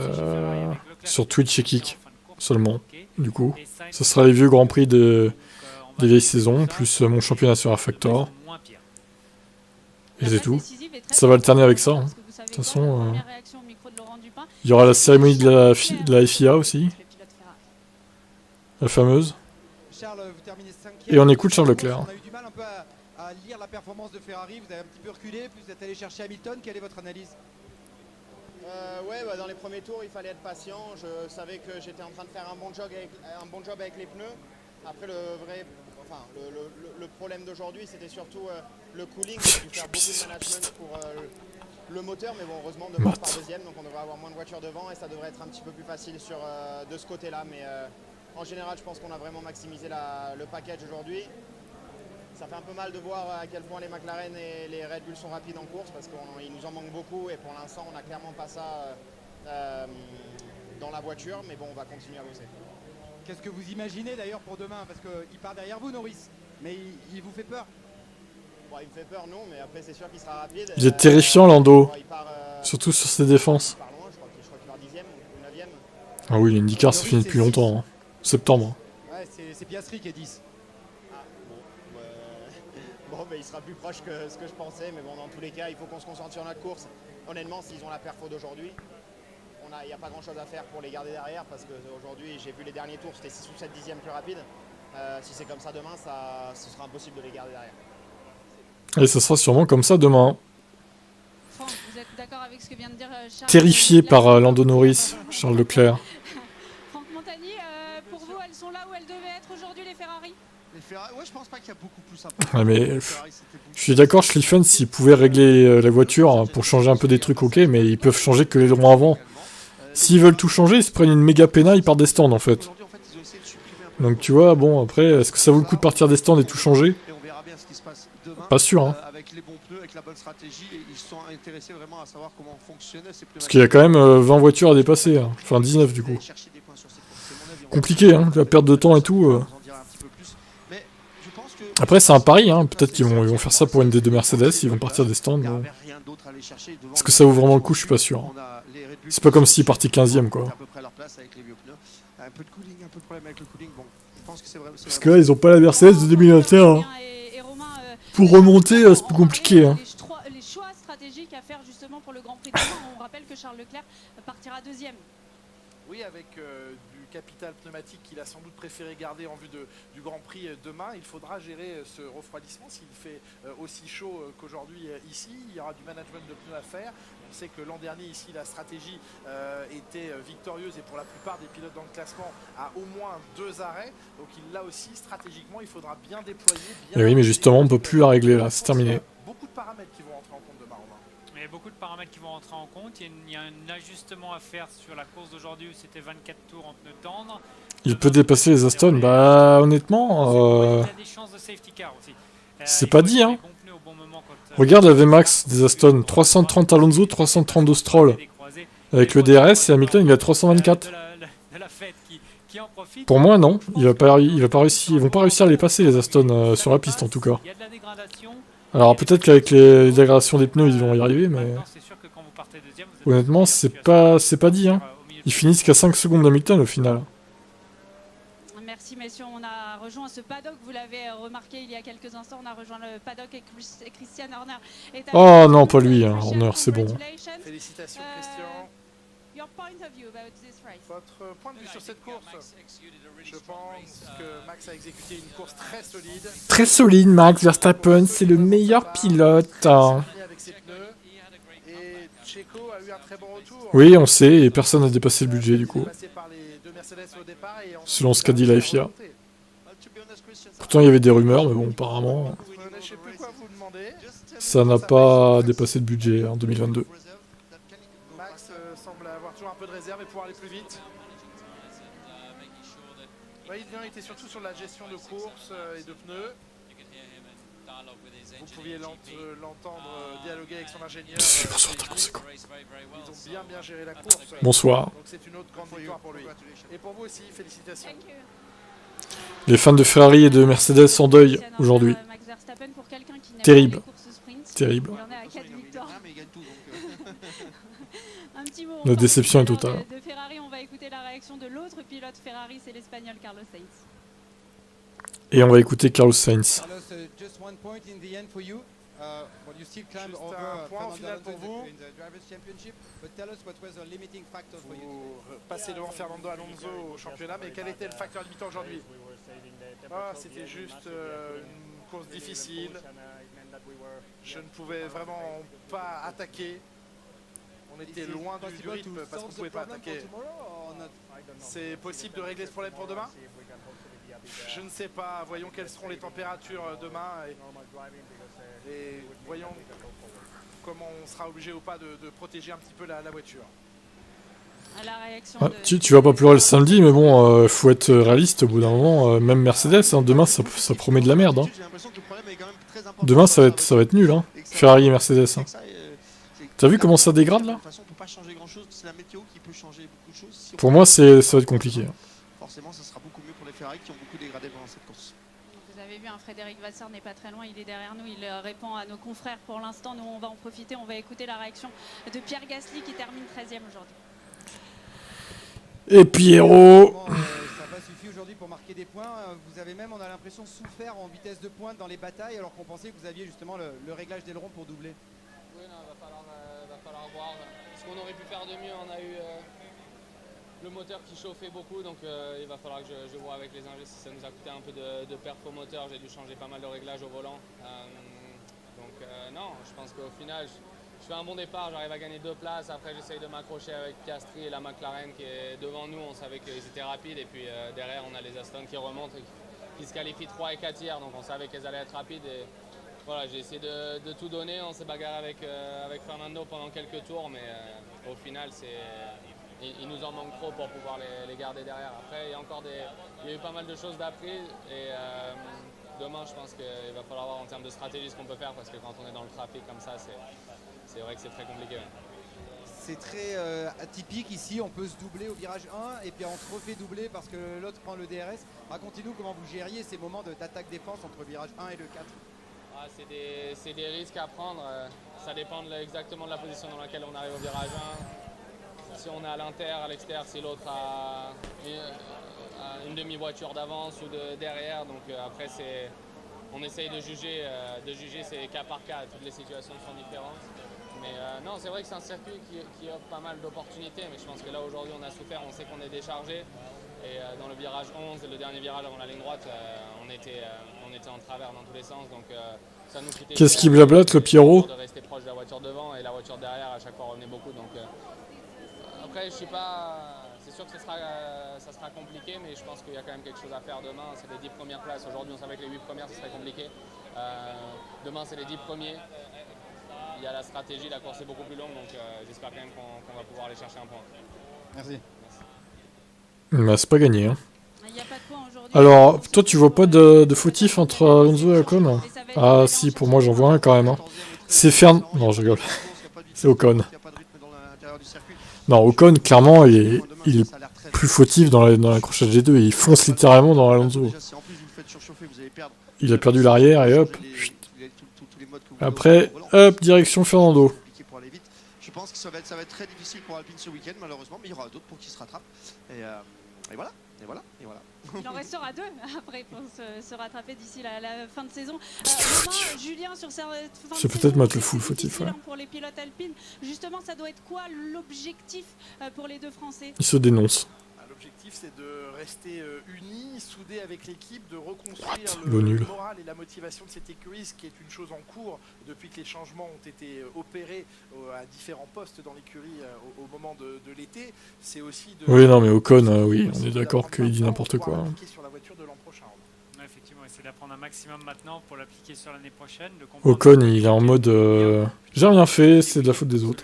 sur Twitch et Kik seulement. Du coup, ça sera les vieux Grands Prix des vieilles saisons, plus mon championnat sur R-Factor. Et c'est tout. Ça va alterner avec ça. Hein. De toute façon, il y aura la cérémonie de la FIA aussi. La fameuse. Et on écoute Charles Leclerc. On a eu du mal un peu à à lire la performance de Ferrari, vous avez un petit peu reculé, puis vous êtes allé chercher Hamilton. Quelle est votre analyse? Ouais, dans les premiers tours, il fallait être patient. Je savais que j'étais en train de faire un bon job avec les pneus. Après, le problème d'aujourd'hui, c'était surtout le cooling. J'ai dû faire beaucoup de management pour le moteur, mais bon, heureusement, devant par deuxième, donc on devrait avoir moins de voitures devant et ça devrait être un petit peu plus facile de ce côté-là. Mais en général, je pense qu'on a vraiment maximisé le package aujourd'hui. Ça fait un peu mal de voir à quel point les McLaren et les Red Bull sont rapides en course parce qu'il nous en manque beaucoup et pour l'instant on n'a clairement pas ça dans la voiture, mais bon, on va continuer à bosser. Qu'est-ce que vous imaginez d'ailleurs pour demain? Parce qu'il part derrière vous, Norris, mais il vous fait peur? Bon, il me fait peur, non, mais après c'est sûr qu'il sera rapide. Il est terrifiant, Lando, surtout sur ses défenses. Il part loin, je crois qu'il part 10e ou 9e. Ah oui, l'IndyCar c'est fini depuis longtemps, hein. Septembre. Ouais, c'est Piastri qui est 10. Bon, il sera plus proche que ce que je pensais, mais bon, dans tous les cas, il faut qu'on se concentre sur notre course. Honnêtement, s'ils ont la perfo d'aujourd'hui, il n'y a pas grand-chose à faire pour les garder derrière, parce qu'aujourd'hui, j'ai vu les derniers tours, c'était 6 ou 7 dixièmes plus rapide. Si c'est comme ça demain, ce sera impossible de les garder derrière. Et ça sera sûrement comme ça demain. Franck, vous êtes d'accord avec ce que vient de dire Charles? Terrifié par Lando Norris, Charles Leclerc. Franck Montagny, pour vous, elles sont là où elles devaient être aujourd'hui, les Ferrari? Ouais, je pense pas qu'il y a beaucoup plus à Ah mais je suis d'accord, Schlieffen, s'ils pouvaient régler la voiture pour changer un peu des trucs, ok, mais ils peuvent changer que les droits avant. S'ils veulent tout changer, ils se prennent une méga péna, ils partent des stands en fait. Donc tu vois, bon, après, est-ce que ça vaut le coup de partir des stands et tout changer? Pas sûr, hein. Avec les bons pneus, avec la bonne stratégie, ils sont intéressés vraiment à savoir comment fonctionnait ces pneus. Parce qu'il y a quand même 20 voitures à dépasser, hein. Enfin 19 du coup. Compliqué, hein, la perte de temps et tout. Après c'est un pari, hein. Peut-être qu'ils vont faire ça pour une des deux Mercedes, ils vont partir des stands. Est-ce que ça vaut vraiment le coup? Je suis pas sûr. C'est pas comme s'ils partaient 15ème quoi. Parce que là ils ont pas la Mercedes de 2021. Pour remonter, c'est plus compliqué. Hein. Les choix stratégiques à faire justement pour le Grand Prix de demain, on rappelle que Charles Leclerc partira deuxième. Oui, avec du capital pneumatique qu'il a sans doute préféré garder en vue du Grand Prix demain. Il faudra gérer ce refroidissement s'il fait aussi chaud qu'aujourd'hui ici. Il y aura du management de pneus à faire. On sait que l'an dernier ici, la stratégie était victorieuse et pour la plupart des pilotes dans le classement à au moins 2 arrêts. Donc là aussi, stratégiquement, il faudra bien déployer. Et oui, mais justement, on ne peut plus la régler là, c'est terminé. Beaucoup de paramètres qui vont rentrer en compte demain, Romain. Il y a beaucoup de paramètres qui vont rentrer en compte. Il y a un ajustement à faire sur la course d'aujourd'hui où c'était 24 tours en pneus tendres. Il peut dépasser les Aston. Bah honnêtement, c'est pas dit hein. Regarde la VMAX des Aston, 330 Alonso, 332 Stroll. Avec le DRS et Hamilton il a 324. Pour moi non, il va pas réussir, ils vont pas réussir à les passer les Aston sur la piste en tout cas. Alors peut-être qu'avec les dégradations des pneus ils vont y arriver mais honnêtement c'est pas dit hein. Ils finissent qu'à 5 secondes d'Hamilton au final. Merci messieurs, on a rejoint ce paddock, vous l'avez remarqué il y a quelques instants, on a rejoint le paddock et Christian Horner. Oh non pas lui, hein. Horner c'est bon. Félicitations Christian. Votre point de vue sur cette course? Je pense que Max a exécuté une course très solide. Très solide, Max Verstappen, c'est le meilleur pilote. Avec ses pneus. Et Checo a eu un très bon retour. Oui, on sait, et personne n'a dépassé le budget du coup. Selon ce qu'a dit la FIA. Pourtant il y avait des rumeurs, mais bon, apparemment, ça n'a pas dépassé le budget en 2022. Max semble avoir toujours un peu de réserve et pouvoir aller plus vite. Oui, il était surtout sur la gestion de course et de pneus. Vous pouviez l'entendre dialoguer avec son ingénieur. Ils ont bien géré la course. Bonsoir. Donc c'est une autre grande victoire pour lui. Et pour vous aussi, félicitations. Les fans de Ferrari et de Mercedes en deuil aujourd'hui. Terrible. Terrible. La déception est totale. De Ferrari, on va écouter la réaction de l'autre pilote Ferrari, c'est l'Espagnol Carlos Sainz. Et on va écouter Carlos Sainz. Juste un point au final pour vous. Vous passez devant Fernando Alonso au championnat, mais quel était le facteur limitant aujourd'hui? C'était juste une course difficile. Je ne pouvais vraiment pas attaquer. On était loin du rythme parce qu'on ne pouvait pas attaquer. C'est possible de régler ce problème pour demain? Je ne sais pas. Voyons quelles seront les températures demain et voyons comment on sera obligé ou pas de protéger un petit peu la voiture. La réaction tu vas pas pleurer le samedi, mais bon, faut être réaliste au bout d'un moment. Même Mercedes, hein, demain ça promet de la merde. Hein. Demain ça va être nul, hein. Ferrari et Mercedes. Hein. T'as vu comment ça dégrade là? Pour moi, ça va être compliqué. Forcément, ça sera beaucoup mieux pour les Ferrari qui ont beaucoup dégradé pendant cette course. Vous avez vu, Frédéric Vasseur n'est pas très loin, il est derrière nous, il répond à nos confrères pour l'instant. Nous, on va en profiter, on va écouter la réaction de Pierre Gasly qui termine 13e aujourd'hui. Et Pierrot, ça n'a pas suffi aujourd'hui pour marquer des points. Vous avez même, on a l'impression, souffert en vitesse de pointe dans les batailles, alors qu'on pensait que vous aviez justement le réglage d'aileron pour doubler. Oui, non, il va falloir voir ce qu'on aurait pu faire de mieux. On a eu le moteur qui chauffait beaucoup, donc il va falloir que je vois avec les ingénieurs si ça nous a coûté un peu de perf au moteur. J'ai dû changer pas mal de réglages au volant. Non, je pense qu'au final, je fais un bon départ, j'arrive à gagner 2 places. Après, j'essaye de m'accrocher avec Piastri et la McLaren qui est devant nous. On savait qu'ils étaient rapides. Et puis derrière, on a les Aston qui remontent et qui se qualifient 3 et 4 hier. Donc on savait qu'elles allaient être rapides. Et voilà, j'ai essayé de tout donner. On s'est bagarré avec Fernando pendant quelques tours. Mais au final, il nous en manque trop pour pouvoir les garder derrière. Après, il y a eu pas mal de choses d'appris. Et demain, je pense qu'il va falloir voir en termes de stratégie ce qu'on peut faire. Parce que quand on est dans le trafic comme ça, c'est vrai que c'est très compliqué. C'est très atypique ici, on peut se doubler au virage 1 et puis on se refait doubler parce que l'autre prend le DRS. Racontez-nous comment vous gériez ces moments d'attaque-défense entre le virage 1 et le 4. C'est des risques à prendre, ça dépend exactement de la position dans laquelle on arrive au virage 1. Si on est à l'inter, à l'extérieur, si l'autre a une demi-voiture d'avance ou de derrière. Donc après, on essaye de juger c'est cas par cas, toutes les situations sont différentes. Mais non, c'est vrai que c'est un circuit qui offre pas mal d'opportunités, mais je pense que là aujourd'hui on a souffert, on sait qu'on est déchargé. Et dans le virage 11 et le dernier virage avant la ligne droite, on était en travers dans tous les sens. Donc ça nous coûtait. Qu'est-ce qui blablate le Pierrot? De rester proche de la voiture devant et la voiture derrière à chaque fois revenait beaucoup. Donc après, je sais pas. C'est sûr que ça sera compliqué, mais je pense qu'il y a quand même quelque chose à faire demain. C'est les 10 premières places. Aujourd'hui, on savait que les 8 premières, ce serait compliqué. Demain, c'est les 10 premiers. Il y a la stratégie, la course est beaucoup plus longue, donc j'espère quand même qu'on va pouvoir aller chercher un point. Merci. Bah, c'est pas gagné. Hein. Y a pas de point aujourd'hui. Alors, toi, tu vois pas de fautif entre Alonso et Ocon? Ah si, pour moi, j'en vois un quand même. Hein. C'est Fern... Non, je rigole. C'est Ocon. Non, Ocon, clairement, il est plus fautif dans l'accrochage des deux. Il fonce littéralement dans Alonso. Il a perdu l'arrière et hop. Après, hop, direction Fernando. Je pense que ça va être très difficile pour Alpine ce week-end, malheureusement, mais il y aura d'autres pour qui se rattrapent. Et voilà. Il en restera 2 après pour se rattraper d'ici la fin de saison. Romain, Julien, sur cette fin de c'est peut-être mettre le full fautif. Ouais. Pour les pilotes alpines, justement, ça doit être quoi l'objectif pour les deux Français? Ils se dénoncent. L'objectif, c'est de rester unis, soudés avec l'équipe, de reconstruire le moral et la motivation de cette écurie, ce qui est une chose en cours depuis que les changements ont été opérés à différents postes dans l'écurie au moment de l'été. C'est aussi de... Oui, non, mais Ocon, oui, on est d'accord qu'il dit n'importe quoi. Sur la voiture de l'an prochain. Effectivement, essayer d'apprendre un maximum maintenant pour l'appliquer sur l'année prochaine. Ocon, il est en mode j'ai rien fait, c'est de la faute des autres.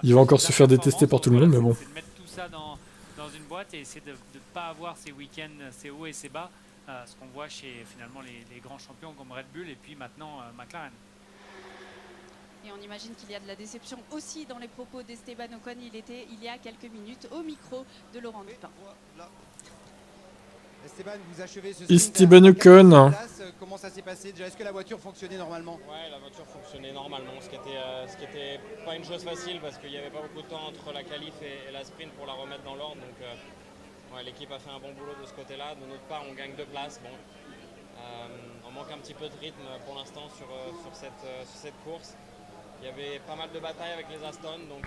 Il va encore se faire détester par tout le monde, mais bon. Dans une boîte et essayer de ne pas avoir ces week-ends, ces hauts et ces bas, ce qu'on voit chez finalement les grands champions comme Red Bull et puis maintenant McLaren. Et on imagine qu'il y a de la déception aussi dans les propos d'Esteban Ocon. Il était il y a quelques minutes au micro de Laurent Dupin. Esteban, vous achevez ce Esteban Ocon. Comment ça s'est passé déjà? Est-ce que la voiture fonctionnait normalement? Ouais, la voiture fonctionnait normalement, ce qui était pas une chose facile parce qu'il n'y avait pas beaucoup de temps entre la qualif et la sprint pour la remettre dans l'ordre. Donc l'équipe a fait un bon boulot de ce côté-là. De notre part, on gagne 2 places. Bon, on manque un petit peu de rythme pour l'instant sur cette course. Il y avait pas mal de batailles avec les Aston, donc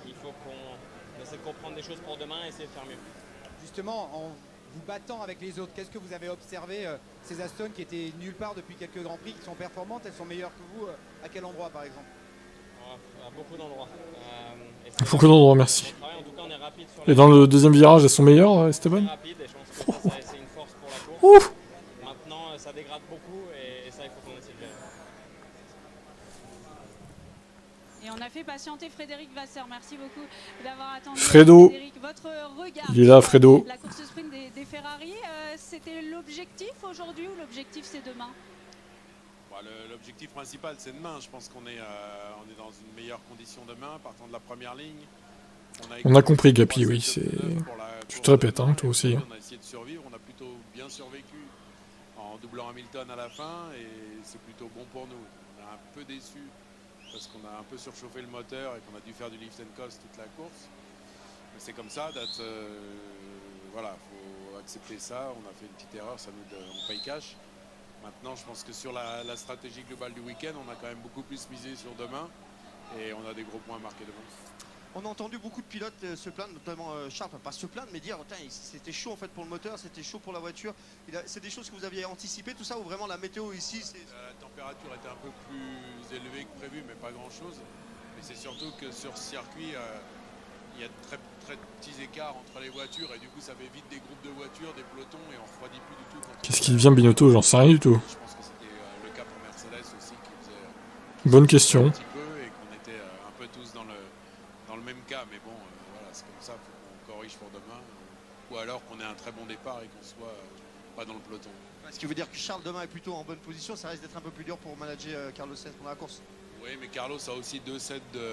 il faut qu'on essaie de comprendre des choses pour demain et essayer de faire mieux. Justement, vous battant avec les autres? Qu'est-ce que vous avez observé ces Aston qui étaient nulle part depuis quelques Grands Prix, qui sont performantes, elles sont meilleures que vous? À quel endroit par exemple? À beaucoup d'endroits. Beaucoup d'endroits, merci. Et dans le deuxième virage, elles sont meilleures, Esteban? C'est une force pour la course. Maintenant, ça dégrade beaucoup et ça, il faut qu'on essaie de gérer. Et on a fait patienter Frédéric Vasseur. Merci beaucoup d'avoir attendu. Fredo. Frédéric, votre regard. Il est là, Fredo. La course sprint des Ferrari, c'était l'objectif aujourd'hui ou l'objectif c'est demain? L'objectif principal c'est demain. Je pense qu'on est dans une meilleure condition demain, partant de la première ligne. On a compris, Gapi, oui. Tu te répètes, hein, toi aussi. On a essayé de survivre, on a plutôt bien survécu en doublant Hamilton à la fin et c'est plutôt bon pour nous. On est un peu déçu parce qu'on a un peu surchauffé le moteur et qu'on a dû faire du lift and coast toute la course. Mais c'est comme ça, voilà, faut accepter ça. On a fait une petite erreur, on paye cash. Maintenant, je pense que sur la stratégie globale du week-end, on a quand même beaucoup plus misé sur demain et on a des gros points à marquer demain. On a entendu beaucoup de pilotes se plaindre, notamment Charles, pas se plaindre, mais dire c'était chaud en fait pour le moteur, c'était chaud pour la voiture. C'est des choses que vous aviez anticipées, tout ça, ou vraiment la météo ici La température était un peu plus élevée que prévu, mais pas grand-chose. Mais c'est surtout que sur ce circuit, il y a de très petits écarts entre les voitures et du coup ça fait vite des groupes de voitures, des pelotons et on refroidit plus du tout. Qu'est-ce qui devient Binotto? J'en sais rien du tout. Je pense que c'était le cas pour Mercedes aussi qui faisait bonne question. Un petit peu et qu'on était un peu tous dans le même cas, mais bon, voilà, c'est comme ça, faut qu'on corrige pour demain, ou alors qu'on ait un très bon départ et qu'on soit pas dans le peloton. Ce qui veut dire que Charles demain est plutôt en bonne position, ça risque d'être un peu plus dur pour manager Carlos Sainz pendant la course. Oui, mais Carlos a aussi 2 sets de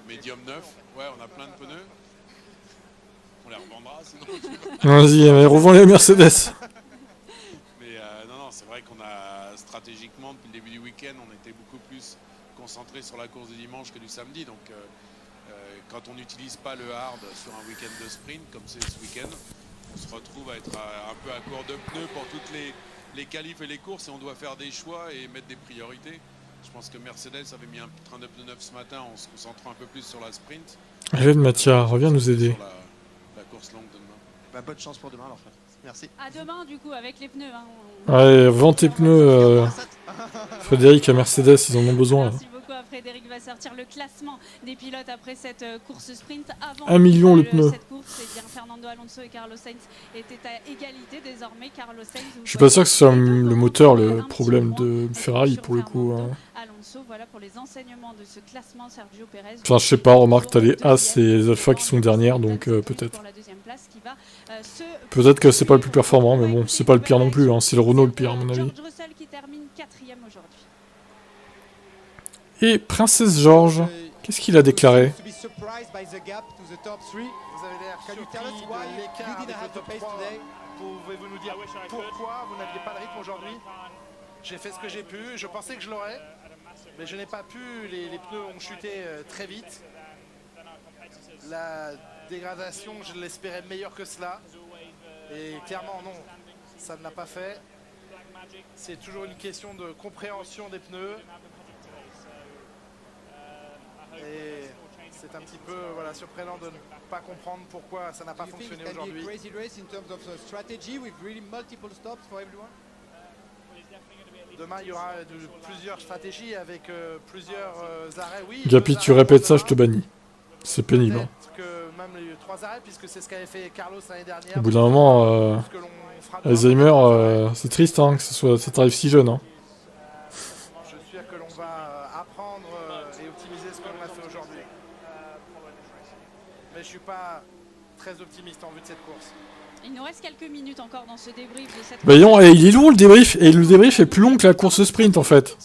médium 9, ouais, on a plein de pneus, on les revendra sinon. Vas-y, mais revends les Mercedes. Mais non, c'est vrai qu'on a stratégiquement, depuis le début du week-end, on était beaucoup plus concentré sur la course du dimanche que du samedi. Donc quand on n'utilise pas le hard sur un week-end de sprint, comme c'est ce week-end, on se retrouve à être un peu à court de pneus pour toutes les qualifs et les courses et on doit faire des choix et mettre des priorités. Je pense que Mercedes avait mis un train de pneus neuf ce matin en se concentrant un peu plus sur la sprint. Allez, Mathia, reviens nous aider. La course longue de demain. Bah, bonne chance pour demain alors. Merci. À demain du coup avec les pneus. Hein, Ouais, vends tes pneus, Frédéric à Mercedes, ils en ont besoin. Merci beaucoup à Frédéric va sortir le classement des pilotes après cette course sprint. Avant 1 million le pneu. Cette course, eh bien, Fernando Alonso et Carlos Sainz étaient à égalité désormais. Carlos Sainz, je suis pas sûr que ce soit le moteur le problème de Ferrari pour le coup. Alonso, voilà pour les enseignements de ce classement. Sergio Pérez. Enfin, je sais pas, remarque, t'as les As et les Alpha qui sont dernières, donc peut-être. Peut-être que c'est pas le plus performant, mais bon, c'est pas le pire non plus, hein. C'est le Renault le pire à mon avis. Qui termine 4e aujourd'hui. Et Princesse George, qu'est-ce qu'il a déclaré? Vous avez l'air surpris de l'écart avec le top 3. Pouvez-vous nous dire pourquoi vous n'aviez pas de rythme aujourd'hui? J'ai fait ce que j'ai pu, je pensais que je l'aurais, mais je n'ai pas pu, les pneus ont chuté très vite. La dégradation, je l'espérais meilleure que cela. Et clairement, non, ça ne l'a pas fait. C'est toujours une question de compréhension des pneus. Et c'est un petit peu surprenant de ne pas comprendre pourquoi ça n'a pas fonctionné aujourd'hui. Demain, il y aura plusieurs stratégies avec plusieurs arrêts. Oui, Gapi, tu répètes ça, je te bannis. C'est pénible. Hein. Que même les 3 arrêts, puisque c'est ce qu'avait fait Carlos l'année dernière. Au bout d'un moment, Alzheimer, c'est triste hein, que ça t'arrive si jeune. Hein. Je suis sûr que l'on va apprendre et optimiser ce que l'on a fait aujourd'hui. Mais je ne suis pas très optimiste en vue de cette course. Il nous reste quelques minutes encore dans ce débrief de cette course. Non, il est long le débrief, et le débrief est plus long que la course sprint en fait.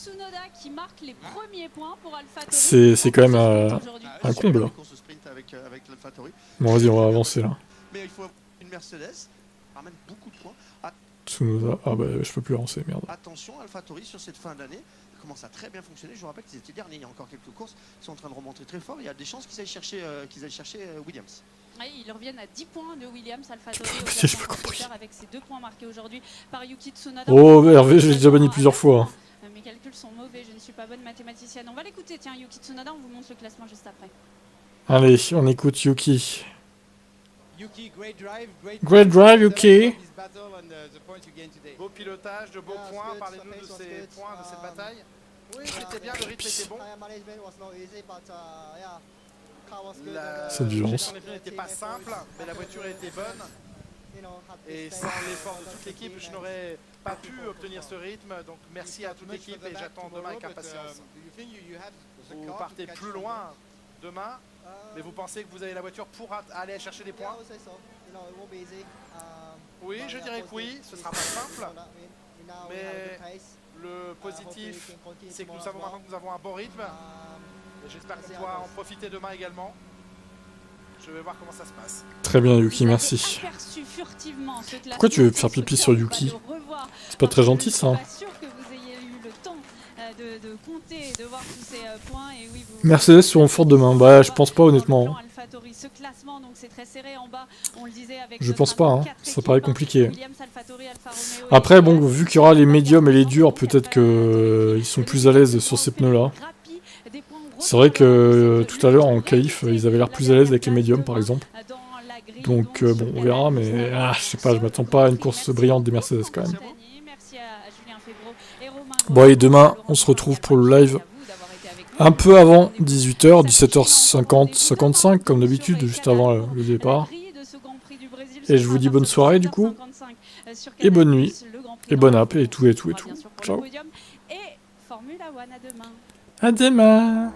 Qui marque les premiers points pour c'est quand même un comble. Bon vas-y, on va avancer là. Mais il faut une Mercedes, ramène beaucoup de points. Tsunoda, ah bah je peux plus avancer, merde. Attention, AlphaTauri sur cette fin d'année commence à très bien fonctionner. Je vous rappelle qu'ils étaient derniers, il y a encore quelques courses, ils sont en train de remonter très fort. Il y a des chances qu'ils aillent chercher Williams. Oui, ils reviennent à 10 points de Williams, AlphaTauri j'ai pas compris. avec ses 2 points marqués aujourd'hui par Yuki Tsunoda. Oh Hervé, je l'ai déjà banni plusieurs fois. Mes calculs sont mauvais, je ne suis pas bonne mathématicienne. On va l'écouter, tiens, Yuki Tsunoda, on vous montre le classement juste après. Allez, on écoute Yuki. Yuki, great drive, Great drive, Yuki. Beau pilotage, de beaux points. Parlez-nous de ces points, de cette bataille. Oui, c'était bien, le rythme était bon. Cette violence. Le n'était pas simple, mais la voiture était bonne. Et sans l'effort de toute l'équipe, je n'aurais pas pu obtenir ce rythme. Donc merci à toute l'équipe et j'attends demain avec impatience. Vous partez plus loin demain, mais vous pensez que vous avez la voiture pour aller chercher des points? Oui, je dirais que oui, ce sera pas simple. Mais le positif, c'est que nous savons maintenant que nous avons un bon rythme. Et j'espère qu'on pourra en profiter demain également. Je vais voir comment ça se passe. Très bien, Yuki, merci. Pourquoi tu veux faire pipi sur Yuki? C'est pas très gentil, ça. Mercedes seront fortes demain. Bah, je pense pas, honnêtement. Je pense pas, hein. Ça paraît compliqué. Après, bon, vu qu'il y aura les médiums et les durs, peut-être qu'ils sont plus à l'aise sur ces pneus-là. C'est vrai que tout à l'heure en qualif, ils avaient l'air plus à l'aise avec les médiums par exemple. Donc bon, on verra, mais je sais pas, je m'attends pas à une course brillante des Mercedes quand même. Bon allez, demain on se retrouve pour le live un peu avant 18h, 17h50, 55 comme d'habitude, juste avant le départ. Et je vous dis bonne soirée du coup, et bonne nuit, et bonne app, et tout. Ciao. À demain.